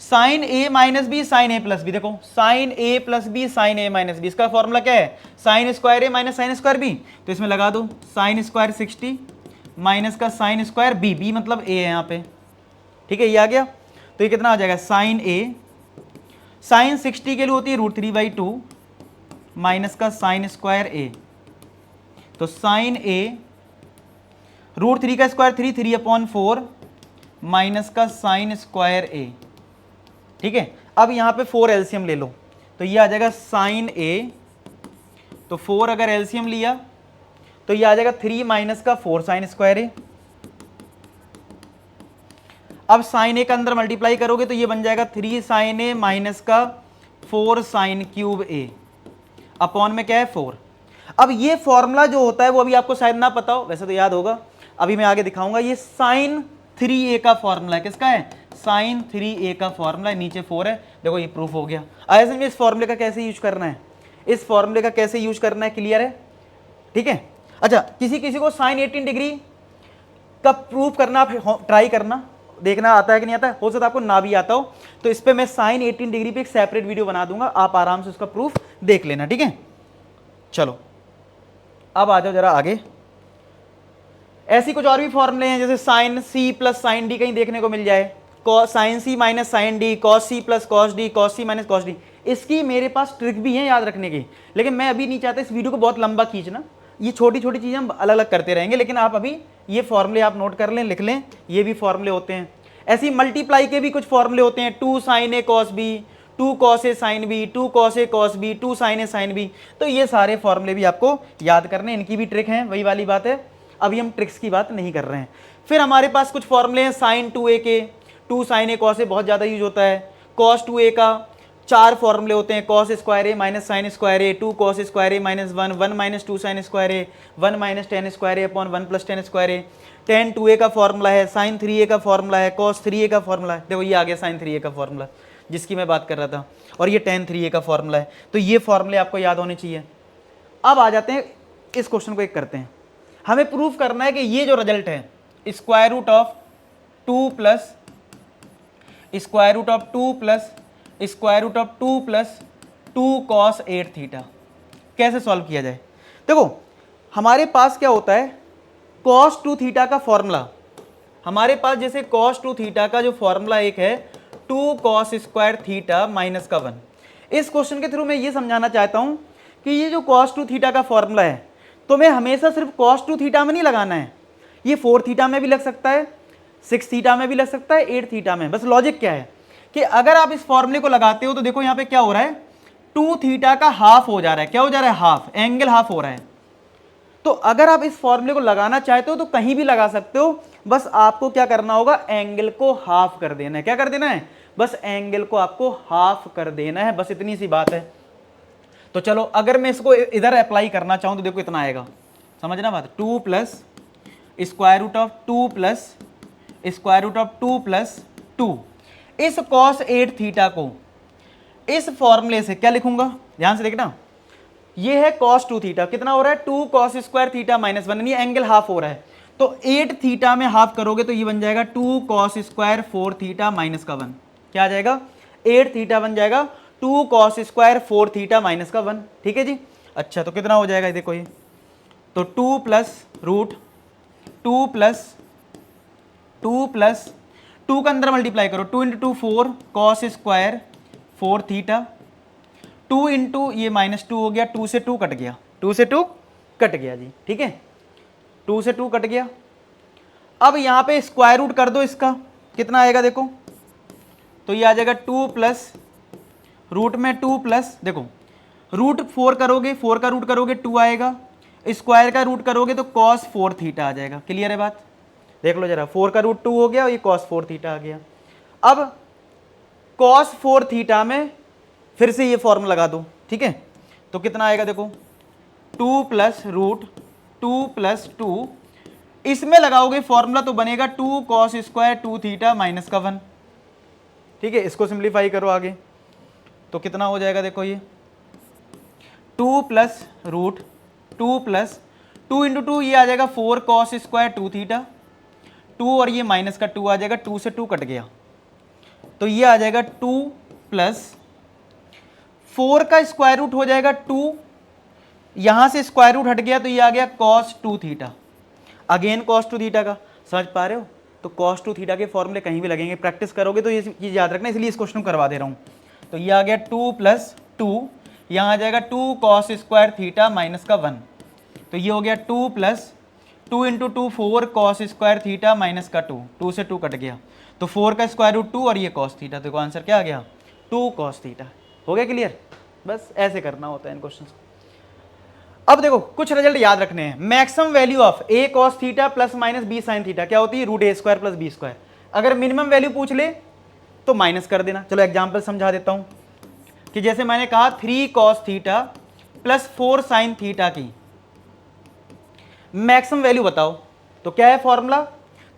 A: साइन ए माइनस बी साइन ए प्लस बी, देखो साइन ए प्लस बी साइन ए माइनस बी, इसका फॉर्मूला क्या है, साइन स्क्वायर ए माइनस साइन स्क्वायर बी। तो इसमें लगा दो साइन स्क्वायर 60 माइनस का साइन स्क्वायर बी, बी मतलब ए है यहाँ पे, ठीक है, ये आ गया। तो ये कितना आ जाएगा, साइन ए, साइन 60 के लिए होती है √3/2 माइनस का साइन स्क्वायर ए, तो साइन ए √3 का स्क्वायर 3/4 माइनस का साइन स्क्वायर ए, ठीक है। अब यहाँ पे 4 एलसीएम ले लो, तो ये आ जाएगा साइन ए, तो 4 अगर एलसीएम लिया तो ये आ जाएगा 3 माइनस का 4 साइन स्क्वायर ए। अब साइन ए का अंदर मल्टीप्लाई करोगे तो ये बन जाएगा 3 साइन ए माइनस का 4 साइन क्यूब ए, अपॉन में क्या है 4। अब ये फॉर्मूला जो होता है वो अभी आपको शायद ना पता हो, वैसे तो याद होगा, अभी मैं आगे दिखाऊंगा। ये साइन 3a का फॉर्मूला है, किसका है, साइन 3a का फॉर्मूला है, नीचे 4 है, देखो ये प्रूफ हो गया। आया समझ में इस फॉर्मूले का कैसे यूज करना है, इस फॉर्मूले का कैसे यूज करना है, क्लियर है, ठीक है। अच्छा, किसी किसी को साइन 18 डिग्री का प्रूफ करना, ट्राई करना, देखना आता है कि नहीं आता है, हो सकता है आपको ना भी आता हो, तो इस पे मैं साइन 18 डिग्री पे एक सेपरेट वीडियो बना दूंगा, आप आराम से उसका प्रूफ देख लेना, ठीक है। चलो अब आ जाओ जरा आगे। ऐसी कुछ और भी फॉर्मूले हैं, जैसे sine C plus sine D कहीं देखने को मिल जाए, sine C minus sine D, cos C plus cos D, cos C minus cos D. इसकी मेरे पास ट्रिक भी है याद रखने की, लेकिन मैं अभी नहीं चाहता इस वीडियो को बहुत लंबा खींचना, ये छोटी छोटी चीज़ें हम अलग अलग करते रहेंगे, लेकिन आप अभी ये फॉर्मूले आप नोट कर लें, लिख लें, ये भी फॉर्मूले होते हैं। ऐसे ही मल्टीप्लाई के भी कुछ फॉर्मूले होते हैं, 2 sign A cos B, 2 cos A sine B, 2 cos A cos B, 2 sign A sine B. तो ये सारे फॉर्मूले भी आपको याद करने, इनकी भी ट्रिक है, वही वाली बात है, अभी हम ट्रिक्स की बात नहीं कर रहे हैं। फिर हमारे पास कुछ फॉर्मूले हैं साइन 2a के, 2 साइन ए कॉस ए बहुत ज़्यादा यूज होता है, कॉस 2a का, 4 फॉर्मूले होते हैं, कॉस स्क्वायर ए माइनस साइन स्क्वायर ए, 2 कॉस स्क्वायर ए माइनस 1, 1 माइनस 2 साइन स्क्वायर ए, 1 माइनस टेन स्क्वायर ए अपॉन 1 प्लस टेन स्क्वायर ए, टेन 2a का फॉर्मूला है, साइन 3a का फॉर्मूला है, कॉस 3a का फॉर्मूला है। देखो ये आ गया साइन 3a का फॉर्मूला जिसकी मैं बात कर रहा था, और ये टेन 3a का फॉर्मूला है। तो ये फॉर्मूले आपको याद होने चाहिए। अब आ जाते हैं इस क्वेश्चन को एक करते हैं। हमें प्रूफ करना है कि ये जो रिजल्ट है square root of 2 plus square root of 2 plus square root of 2 plus 2 cos 8 theta कैसे सॉल्व किया जाए। देखो हमारे पास क्या होता है, कॉस 2 थीटा का फॉर्मूला, हमारे पास जैसे कॉस 2 थीटा का जो फॉर्मूला एक है 2 कॉस स्क्वायर थीटा माइनस का 1। इस क्वेश्चन के थ्रू मैं ये समझाना चाहता हूं कि ये जो कॉस 2 थीटा का फॉर्मूला है तुम्हें हमेशा सिर्फ कॉस 2 थीटा में नहीं लगाना है, ये 4 थीटा में भी लग सकता है, 6 थीटा में भी लग सकता है, 8 थीटा में। बस लॉजिक क्या है कि अगर आप इस फॉर्मूले को लगाते हो तो देखो यहाँ पे क्या हो रहा है, 2 थीटा का हाफ हो जा रहा है। क्या हो जा रहा है, हाफ, एंगल हाफ हो रहा है। तो अगर आप इस फॉर्मूले को लगाना चाहते हो तो कहीं भी लगा सकते हो, बस आपको क्या करना होगा, एंगल को हाफ कर देना है। क्या कर देना है, बस एंगल को आपको हाफ कर देना है, बस इतनी सी बात है। तो चलो अगर मैं इसको इधर अप्लाई करना चाहूं तो देखो इतना आएगा, समझना बात, 2 plus square root of 2 plus square root of 2 plus 2। इस कॉस 8 थीटा को इस फॉर्मूले से क्या लिखूंगा, ध्यान से देखना, ये है cos 2 थीटा, कितना हो रहा है 2 cos स्क्वायर थीटा माइनस 1, यानी एंगल हाफ हो रहा है। तो 8 थीटा में हाफ करोगे तो ये बन जाएगा 2 cos स्क्वायर 4 थीटा माइनस का 1। क्या आ जाएगा, 8 थीटा बन जाएगा 2 cos स्क्वायर 4 थीटा माइनस का 1। ठीक है जी। अच्छा तो कितना हो जाएगा देखो ये, तो 2 प्लस रूट 2 प्लस 2 प्लस 2 का अंदर मल्टीप्लाई करो, 2 into 2 4 cos square 4 theta, 2 into ये माइनस 2 हो गया, 2 से 2 कट गया, 2 से 2 कट गया जी। ठीक है, 2 से 2 कट गया। अब यहाँ पे स्क्वायर रूट कर दो इसका, कितना आएगा देखो, तो ये आ जाएगा 2 प्लस रूट में 2 प्लस, देखो रूट 4 करोगे, 4 का रूट करोगे 2 आएगा, स्क्वायर का रूट करोगे तो cos 4 थीटा आ जाएगा। क्लियर है बात, देख लो जरा, 4 का रूट 2 हो गया और ये cos 4 थीटा आ गया। अब cos 4 थीटा में फिर से ये फॉर्मूला लगा दो। ठीक है, तो कितना आएगा देखो, 2 प्लस रूट 2 प्लस 2, इसमें लगाओगे फॉर्मूला तो बनेगा 2 cos स्क्वायर 2 थीटा माइनस का 1। ठीक है, इसको सिंप्लीफाई करो आगे तो कितना हो जाएगा देखो, ये 2 प्लस रूट 2 प्लस 2 इंटू 2 ये आ जाएगा 4 cos स्क्वायर 2 थीटा, 2 और ये माइनस का 2 आ जाएगा, 2 से 2 कट गया तो ये आ जाएगा 2 प्लस 4 का स्क्वायर रूट हो जाएगा 2, यहां से स्क्वायर रूट हट गया तो ये आ गया cos 2 theta, again cos 2 theta का। समझ पा रहे हो, तो cos 2 थीटा के फॉर्मूले कहीं भी लगेंगे, प्रैक्टिस करोगे तो ये चीज याद रखना, इसलिए इस क्वेश्चन को करवा दे रहा हूं। तो ये आ गया 2 प्लस 2, यहाँ आ जाएगा 2 cos स्क्वायर थीटा माइनस का 1, तो ये हो गया 2 plus 2 into 2 4 cos square theta minus का 2, 2 से 2 कट गया तो 4 का स्क्वायर रूट 2 और ये cos थीटा, देखो आंसर क्या आ गया, 2 cos थीटा। हो गया क्लियर, बस ऐसे करना होता है इन क्वेश्चंस को। अब देखो कुछ रिजल्ट याद रखने हैं, maximum value of a cos theta plus minus b sin theta क्या होती है, root a square plus b square. अगर मिनिमम वैल्यू पूछ ले तो माइनस कर देना। चलो एग्जांपल समझा देता हूं कि जैसे मैंने कहा 3 cos theta plus 4 sin theta की मैक्सिमम वैल्यू बताओ, तो क्या है फॉर्मूला,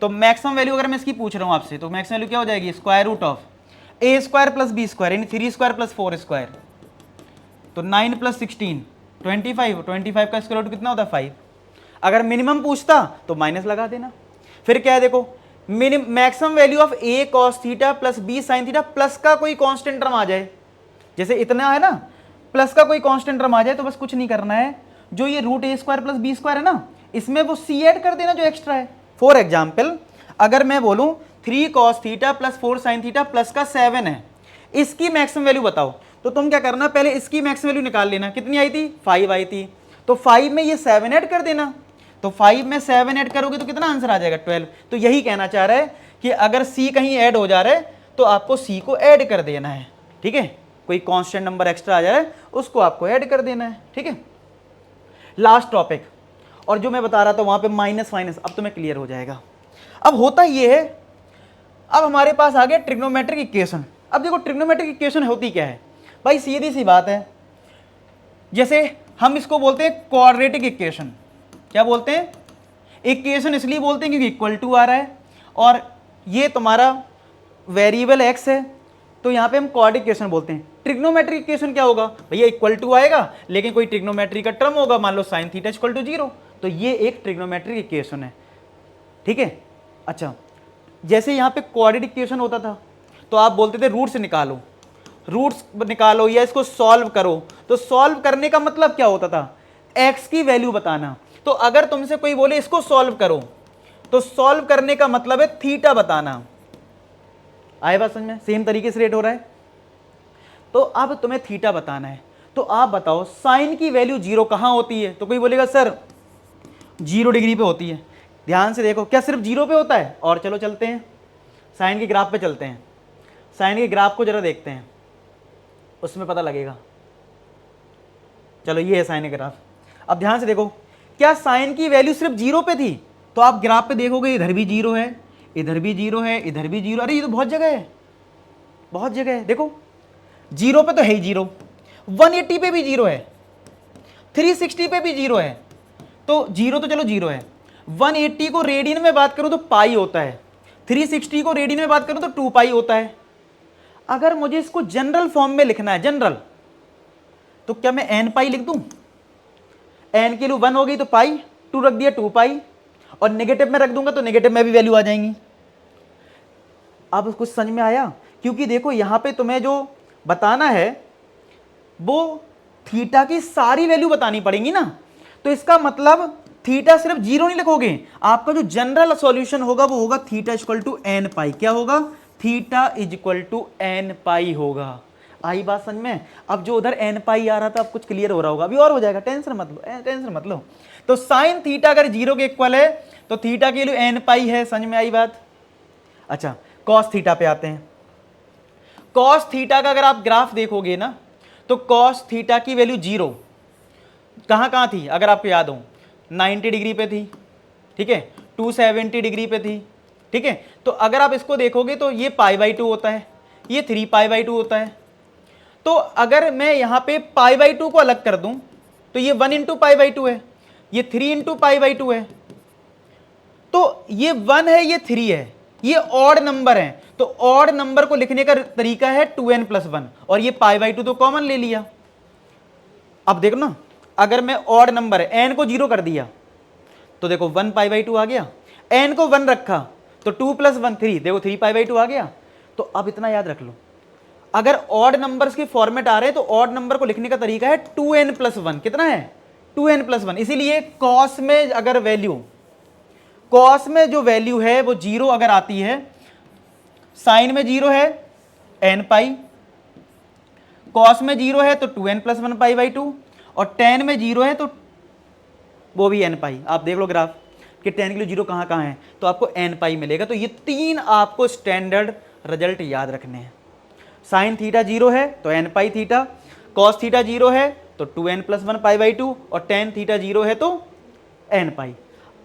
A: तो मैक्सिमम वैल्यू अगर मैं इसकी पूछ रहा हूं आपसे तो मैक्सिमम वैल्यू क्या हो जाएगी, square root of a square plus b square, यानी 3 स्क्वायर प्लस 4 स्क्वायर, तो 9 प्लस 16 25, 25 का स्क्वायर रूट कितना होता है 5। अगर मिनिमम पूछता तो माइनस लगा देना। फिर क्या है देखो, maximum value of a cos theta plus b sin theta plus का कोई कांस्टेंट टर्म आ जाए, जैसे इतना है ना, प्लस का कोई कांस्टेंट टर्म आ जाए तो बस कुछ नहीं करना है, जो ये root a square plus b square है ना, इसमें वो c ऐड कर देना जो एक्स्ट्रा है। फॉर एग्जाम्पल अगर मैं बोलूं 3 cos theta plus 4 sin theta plus का 7 है, इसकी मैक्सिमम वैल्यू बताओ, तो तुम क्या करना, पहले इसकी मैक्सिमम वैल्यू निकाल लेना, कितनी आई थी 5 आई थी, तो 5 में ये 7 ऐड कर देना, तो 5 में 7 ऐड करोगे तो कितना आंसर आ जाएगा 12। तो यही कहना चाह रहा है कि अगर c कहीं ऐड हो जा रहा है तो आपको c को ऐड कर देना है। ठीक है, कोई कांस्टेंट नंबर एक्स्ट्रा आ जा रहा है उसको आपको ऐड कर देना है। ठीक है, लास्ट टॉपिक, और जो मैं बता रहा था वहां पे माइनस माइनस अब तुम्हें क्लियर हो जाएगा। अब होता ये है, अब हमारे पास आ गया ट्रिग्नोमेट्रिक इक्वेशन। अब देखो ट्रिग्नोमेट्रिक इक्वेशन होती क्या है, भाई सीधी सी बात है, जैसे हम इसको बोलते हैं क्वाड्रेटिक इक्वेशन। क्या बोलते हैं? इक्वेशन इसलिए बोलते हैं क्योंकि इक्वल टू आ रहा है और ये तुम्हारा वेरिएबल एक्स है, तो यहाँ पे हम क्वाड्रेटिक इक्वेशन बोलते हैं। ट्रिग्नोमेट्रिक इक्वेशन क्या होगा भैया? इक्वल टू आएगा लेकिन कोई ट्रिग्नोमेट्री का टर्म होगा, मान लो साइन थीटा इक्वल टू 0, तो ये एक ट्रिग्नोमेट्रिक इक्वेशन है। ठीक है। अच्छा, जैसे यहाँ पे क्वाड्रेटिक इक्वेशन होता था तो आप बोलते थे रूट्स निकालो, रूट्स निकालो या इसको सॉल्व करो। तो सॉल्व करने का मतलब क्या होता था? एक्स की वैल्यू बताना। तो अगर तुमसे कोई बोले इसको सॉल्व करो, तो सॉल्व करने का मतलब है थीटा बताना। आए बात समझ में? सेम तरीके से रेट हो रहा है। तो अब तुम्हें थीटा बताना है, तो आप बताओ साइन की वैल्यू 0 कहां होती है? तो कोई बोलेगा सर 0 डिग्री पे होती है। ध्यान से देखो, क्या सिर्फ 0 पे होता है? और चलो चलते हैं साइन के ग्राफ पे चलते हैं। साइन के ग्राफ को जरा देखते हैं, उसमें पता लगेगा। चलो ये है साइन का ग्राफ। अब ध्यान से देखो, क्या साइन की वैल्यू सिर्फ 0 पे थी? तो आप ग्राफ पे देखोगे इधर भी 0 है, इधर भी 0 है, इधर भी 0। अरे ये तो बहुत जगह है, बहुत जगह है। देखो 0 पे तो है ही 0, 180 पे भी 0 है, 360 पे भी 0 है। तो 0 तो चलो 0 है। 180 को रेडियन में बात करूं तो पाई होता है, 360 को रेडियन में बात करूं तो 2 पाई होता है। अगर मुझे इसको जनरल फॉर्म में लिखना है, जनरल, तो क्या मैं n पाई लिख दूं? n की वैल्यू 1 हो गई तो पाई, 2 रख दिया 2 पाई, और नेगेटिव में रख दूंगा तो नेगेटिव में भी वैल्यू आ जाएंगी। अब कुछ समझ में आया? क्योंकि देखो यहां पे तुम्हें जो बताना है वो थीटा की सारी वैल्यू बतानी पड़ेगी ना। तो इसका मतलब थीटा सिर्फ 0 नहीं लिखोगे, आपका जो जनरल सॉल्यूशन होगा वो होगा theta equal to n pi. क्या होगा? Theta is equal to n pi होगा। आई बात समझ में? अब जो उधर n पाई आ रहा था अब कुछ क्लियर हो रहा होगा, अभी और हो जाएगा, टेंशन मत लो, टेंशन मत लो। तो साइन थीटा अगर 0 के इक्वल है तो थीटा की वैल्यू n पाई है। समझ में आई बात? अच्छा, कॉस थीटा पे आते हैं। कॉस थीटा का अगर आप ग्राफ देखोगे ना, तो कॉस थीटा की वैल्यू 0 कहां कहां थी? अगर आपको याद हो, 90 डिग्री पे थी, ठीक है, 270 डिग्री पे थी, ठीक है। तो अगर आप इसको देखोगे तो ये π/2 होता है, ये 3π/2 होता है। तो अगर मैं यहां पे π/2 को अलग कर दूं तो ये 1 × π/2 है, ये 3 × π/2 है। तो ये 1 है, ये 3 है, ये ऑड नंबर है। तो ऑड नंबर को लिखने का तरीका है 2n + 1, और ये π/2 तो कॉमन ले लिया। अब देखो ना, अगर मैं ऑड नंबर है, n को 0 कर दिया तो देखो 1 π/2 आ गया, n को 1 रखा तो 2 + 1 3, देखो 3 π/2 आ गया। तो अब इतना याद रख लो, अगर ऑड नंबर्स के फॉर्मेट आ रहे हैं तो ऑड नंबर को लिखने का तरीका है 2n + 1। कितना है? 2n + 1। इसीलिए कॉस में अगर वैल्यू, कॉस में जो वैल्यू है वो 0 अगर आती है, साइन में 0 है n पाई, कॉस में 0 है तो 2n + 1 π/2, और tan में 0 है तो वो भी n पाई। आप देख लो ग्राफ कि tan के लिए 0 कहाँ कहाँ है, तो आपको n पाई मिलेगा। तो ये 3 आपको स्टैंडर्ड रिजल्ट याद रखने हैं। साइन थीटा 0 है तो n पाई थीटा, कॉस थीटा 0 है तो 2n + 1 π/2, और tan थीटा 0 है तो n पाई।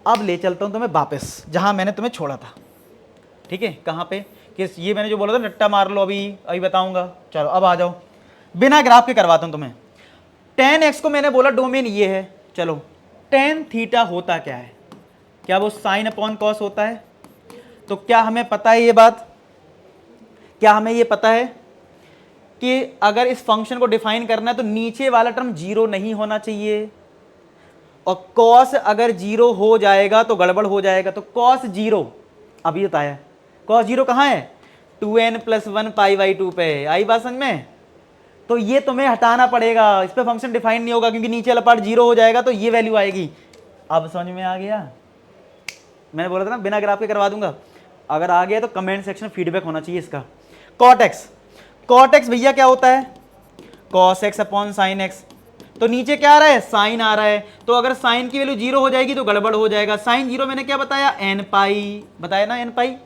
A: अब ले चलता हूँ तुम्हें वापस जहाँ मैंने तुम्हें छोड़ा था, ठीक है। कहाँ पे? कि ये मैंने जो बोला था रट्टा मार लो, अभी बताऊंगा। चलो अब आ जाओ, बिना ग्राफ के करवाता हूँ तुम्हें। tan x को मैंने बोला डोमेन ये है। चलो tan थीटा होता क्या है? क्या वो साइन अपॉन कॉस होता है? तो क्या हमें पता है ये बात? क्या हमें ये पता है कि अगर इस फंक्शन को डिफाइन करना है तो नीचे वाला टर्म 0 नहीं होना चाहिए, और कॉस अगर 0 हो जाएगा तो गड़बड़ हो जाएगा। तो कॉस 0 अभी बताया, कॉस 0 कहाँ है? 2n + 1 π/2 पे। आई बात समझ में? तो ये तुम्हें हटाना पड़ेगा, इस पे फंक्शन डिफाइन नहीं होगा क्योंकि नीचे वाला पार्ट 0 हो जाएगा तो ये वैल्यू आएगी। अब समझ में आ गया? मैंने बोला था ना बिना ग्राफ के करवा दूंगा। अगर आ गया तो कमेंट सेक्शन में फीडबैक होना चाहिए इसका। कॉट एक्स, कॉट एक्स भैया क्या होता है? Cos x upon sine x. तो नीचे क्या आ रहा है? साइन आ रहा है। तो अगर साइन की वैल्यू 0 हो जाएगी तो गड़बड़ हो जाएगा। साइन 0 मैंने क्या बताया? n पाई बताया ना, n पाई।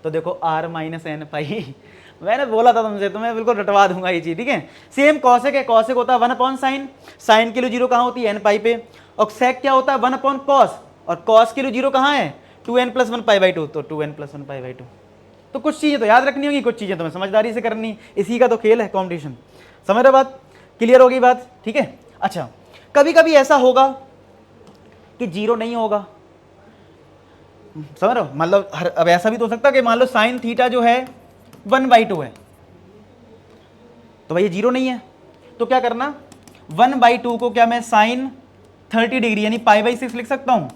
A: तो देखो r - n पाई मैंने बोला था तुमसे, तुम्हें बिल्कुल रटवा दूंगा ये चीज, ठीक है। सेम कॉसेक है, कॉसेक होता है 1 अपॉन साइन, साइन की वैल्यू 0 कहाँ होती है? n पाई पे। और सेक क्या होता है? 1 अपॉन कॉस, और कॉस की वैल्यू 0 कहाँ है? 2n + 1 π/2, तो 2n + 1 π/2। तो कुछ चीजें तो याद रखनी होगी, कुछ चीजें तुम्हें समझदारी से करनी, इसी का तो खेल है, कॉम्पिटिशन। समझ रहे बात, क्लियर होगी बात, ठीक है। अच्छा, कभी कभी ऐसा होगा कि जीरो नहीं होगा, समझ रहे हो, मतलब अब ऐसा भी तो हो सकता है कि मान लो साइन थीटा जो है 1/2 है, तो भाई ये जीरो नहीं है, तो क्या करना, 1/2 को क्या मैं साइन 30 डिग्री यानी π/6 लिख सकता हूं,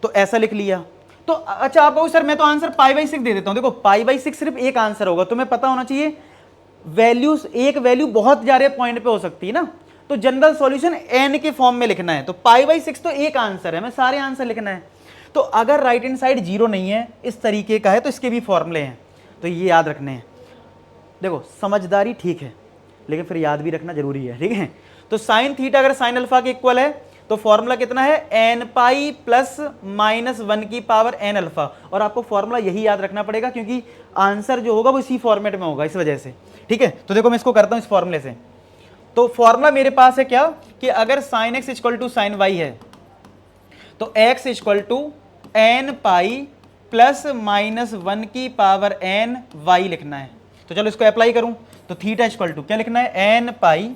A: तो ऐसा लिख लिया। तो अच्छा आप कहो सर मैं तो आंसर π/6 दे देता हूं, देखो π/6 सिर्फ एक आंसर होगा, तुम्हें पता होना चाहिए वैल्यूज, एक वैल्यू बहुत ज्यादा पॉइंट पे हो सकती है ना, तो जनरल सॉल्यूशन n के फॉर्म में लिखना है, तो π/6 तो एक आंसर है, हमें सारे आंसर लिखना है। तो अगर राइट हैंड साइड जीरो नहीं है, इस तरीके का है, तो इसके भी फॉर्मूले हैं, तो ये याद रखने हैं। देखो समझदारी ठीक है, लेकिन फिर याद भी रखना जरूरी है, ठीक है। तो साइन थीटा अगर साइन अल्फा के इक्वल है तो फॉर्मूला कितना है, एन पाई प्लस माइनस 1 की पावर एन अल्फा, और आपको फॉर्मूला यही याद रखना पड़ेगा क्योंकि आंसर जो होगा वो इसी फॉर्मेट में होगा, इस वजह से, ठीक है। तो देखो मैं इसको करता हूं इस फॉर्मूले से, तो फॉर्मूला मेरे पास है क्या कि अगर sine X equal to sine Y है तो X equal to N pi plus minus 1 की पावर एन वाई लिखना है। तो चलो इसको अप्लाई करूं, तो थीटा इक्वल टू क्या लिखना है, एन पाई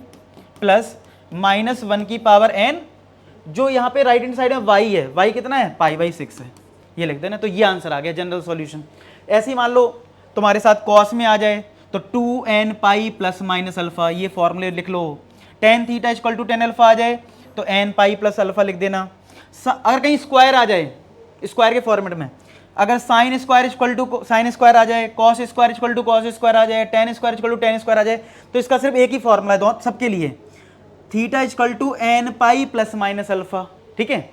A: प्लस माइनस 1 की पावर एन, जो यहाँ पे राइट हैंड साइड में y है, y कितना है, π/6 है, ये लिख देना, तो ये आंसर आ गया जनरल सॉल्यूशन। ऐसे ही मान लो तुम्हारे साथ कॉस में आ जाए तो 2n pi plus minus alpha, ये फॉर्मूले लिख लो। Tan theta equal to tan alpha आ जाए तो n पाई प्लस अल्फा लिख देना। अगर कहीं स्क्वायर आ जाए, स्क्वायर के फॉर्मेट में, अगर sine square equal to sine square आ जाए, cos square equal to cos square आ जाए, tan square equal to tan square आ जाए, तो इसका सिर्फ एक ही फॉर्मूला है दोनों सबके लिए, theta equal to N pi plus minus alpha, ठीक है।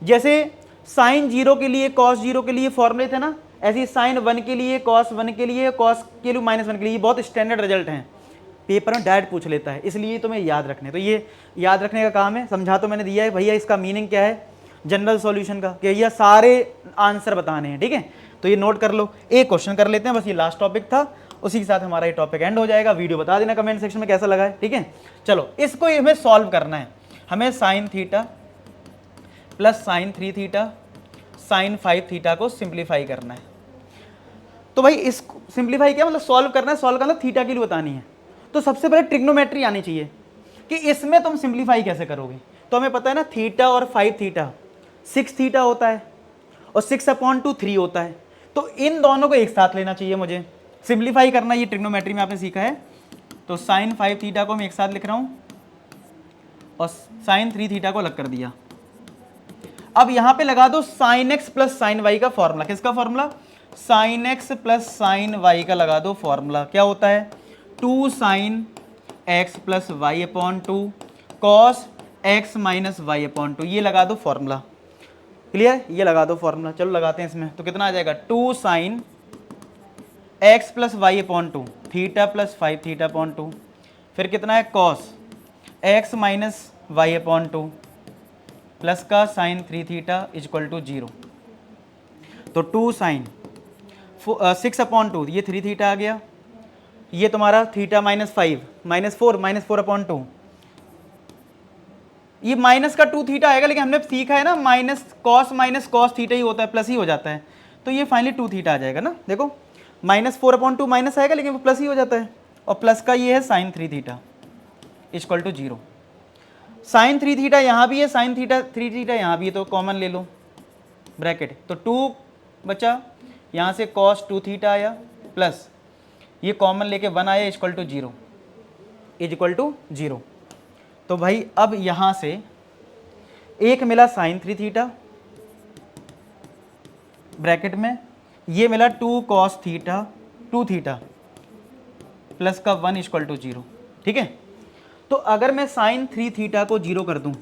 A: जैसे साइन जीरो के लिए कॉस जीरो के लिए फॉर्मूले थे ना, ऐसे ही साइन 1 के लिए कॉस 1 के लिए कॉस के लिए माइनस 1 के लिए, बहुत स्टैंडर्ड रिजल्ट हैं, पेपर में डायरेक्ट पूछ लेता है, इसलिए तुम्हें याद रखने, तो ये याद रखने का काम है। समझा तो मैंने दिया है भैया, इसका मीनिंग क्या है जनरल सॉल्यूशन का, कि भैया सारे आंसर बताने हैं, ठीक है। तो ये नोट कर लो, एक क्वेश्चन कर लेते हैं, बस ये लास्ट टॉपिक था, उसी के साथ हमारा ये टॉपिक एंड हो जाएगा। वीडियो बता देना कमेंट सेक्शन में कैसा लगा है, ठीक है। चलो इसको हमें सॉल्व करना है, हमें sine theta plus sign 3 theta sine 5 theta को सिंप्लीफाई करना है। तो भाई इस सिंप्लीफाई क्या मतलब, सॉल्व करना है, सॉल्व करना थीटा की बतानी है, तो सबसे पहले ट्रिग्नोमेट्री आनी चाहिए कि इसमें तुम सिंप्लीफाई कैसे करोगे। तो हमें पता है ना थीटा और 5 थीटा 6 थीटा होता है और 6/2 3 होता है, तो इन दोनों को एक साथ लेना चाहिए मुझे, सिंप्लीफाई करना, ये ट्रिग्नोमेट्री में आपने सीखा है। तो साइन 5 थीटा को मैं एक साथ लिख रहा हूं और साइन 3 थीटा को अलग कर दिया। अब यहां पे लगा दो sine X plus sine Y का फॉर्मूला, किसका formula, sine X plus sine Y का लगा दो फॉर्मूला, क्या होता है 2 sine X plus Y upon 2 cos X minus Y upon 2, ये लगा दो फॉर्मूला, क्लियर, ये लगा दो फॉर्मूला। चलो लगाते हैं इसमें, तो कितना आ जाएगा 2 sine X plus Y upon 2 theta plus 5 theta upon 2, फिर कितना है cos X minus Y upon 2 plus का साइन 3 थीटा इक्वल टू 0। तो 2 साइन 6/2, ये 3 थीटा आ गया, ये तुम्हारा थीटा माइनस 5 -4 अपॉन 2, ये माइनस का 2 थीटा आएगा, लेकिन हमने सीखा है ना माइनस कॉस थीटा ही होता है, प्लस ही हो जाता है, तो ये फाइनली 2 थीटा आ जाएगा ना। देखो -4/2 माइनस आएगा लेकिन वो प्लस ही हो जाता है, और प्लस का ये है sine 3 theta equal to 0। Sine 3 theta यहाँ भी है, साइन 3 थीटा यहाँ भी है, तो कॉमन ले लो ब्रैकेट, तो 2 बचा, यहाँ से कॉस 2 थीटा आया प्लस ये कॉमन लेके 1 आया इक्वल टू 0 इक्वल टू 0। तो भाई अब यहाँ से एक मिला साइन 3 थीटा ब्रैकेट में, ये मिला 2 कॉस थीटा 2 थीटा प्लस का 1 इक्वल टू 0, ठीक है। तो अगर मैं साइन 3 थीटा को 0 कर दूं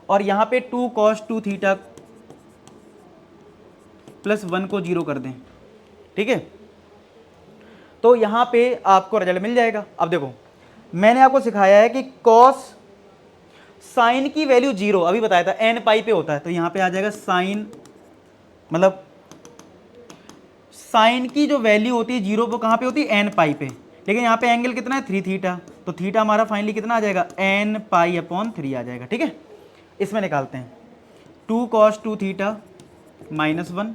A: और यहाँ पे 2 कॉस 2 थीटा प्लस 1 को 0 कर दें, ठीक है, तो यहाँ पे आपको रिजल्ट मिल जाएगा। अब देखो मैंने आपको सिखाया है कि कॉस साइन की वैल्यू 0 अभी बताया था एन पाई पे होता है, तो यहाँ पे आ जाएगा साइन, मतलब साइन की जो वैल्यू होती है 0 वो कहाँ पे होती है एन पाई पे, लेकिन यहाँ पे एंगल कितना है 3 थीटा, तो थीटा हमारा फाइनली कितना आ जाएगा एन पाई अपॉन 3 आ जाएगा, ठीक है। इसमें निकालते हैं 2 कॉस 2 थीटा -1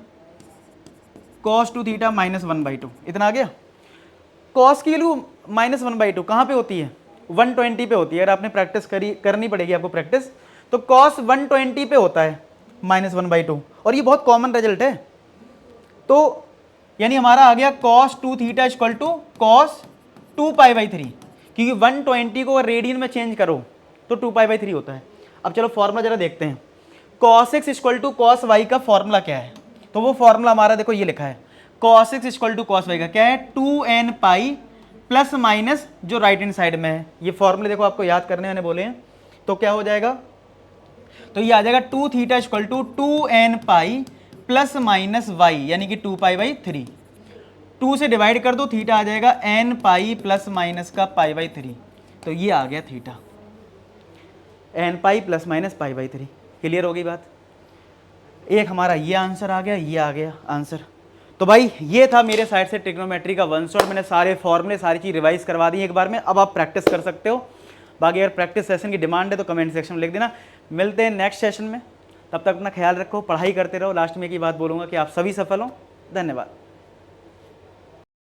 A: कॉस 2 थीटा -1/2, इतना आ गया। कॉस की वैल्यू -1/2 कहाँ पे होती है? 120 पे होती है। अगर आपने प्रैक्टिस करनी पड़ेगी आपको प्रैक्टिस, तो कॉस 120 पे होता है -1/2, और ये बहुत कॉमन रिजल्ट है। तो यानी हमारा आ गया cos 2 theta equal to cos 2π/3, क्योंकि 120 को रेडियन में चेंज करो तो 2π/3 होता है। अब चलो फॉर्मूला जरा देखते हैं। cos x equal to cos y का फॉर्मूला क्या है? तो वो फॉर्मूला हमारा देखो ये लिखा है, cos x equal to cos y का क्या है? 2n पाई प्लस माइनस जो राइट हैंड साइड में है। ये फॉर्मूले देखो आपको याद करने मैंने बोले हैं, तो क्या हो जाएगा? तो ये आ जाएगा 2 theta equal to 2n pi plus minus y, यानी कि 2π/3। 2 से डिवाइड कर दो, थीटा आ जाएगा n पाई प्लस माइनस का π/3। तो ये आ गया theta, n pi plus minus π/3। Clear हो गई बात? एक हमारा ये आंसर आ गया, ये आ गया आंसर। तो भाई ये था मेरे साइड से ट्रिग्नोमेट्री का वन शॉट। मैंने सारे फॉर्मूले सारी चीज़ रिवाइज करवा दी एक बार में। अब आप प्रैक्टिस कर सकते हो। बाकी अगर प्रैक्टिस सेशन की डिमांड है तो कमेंट सेक्शन में लिख देना। मिलते हैं नेक्स्ट सेशन में, तब तक अपना ख्याल रखो, पढ़ाई करते रहो। लास्ट में एक ही बात बोलूँगा कि आप सभी सफल हो। धन्यवाद।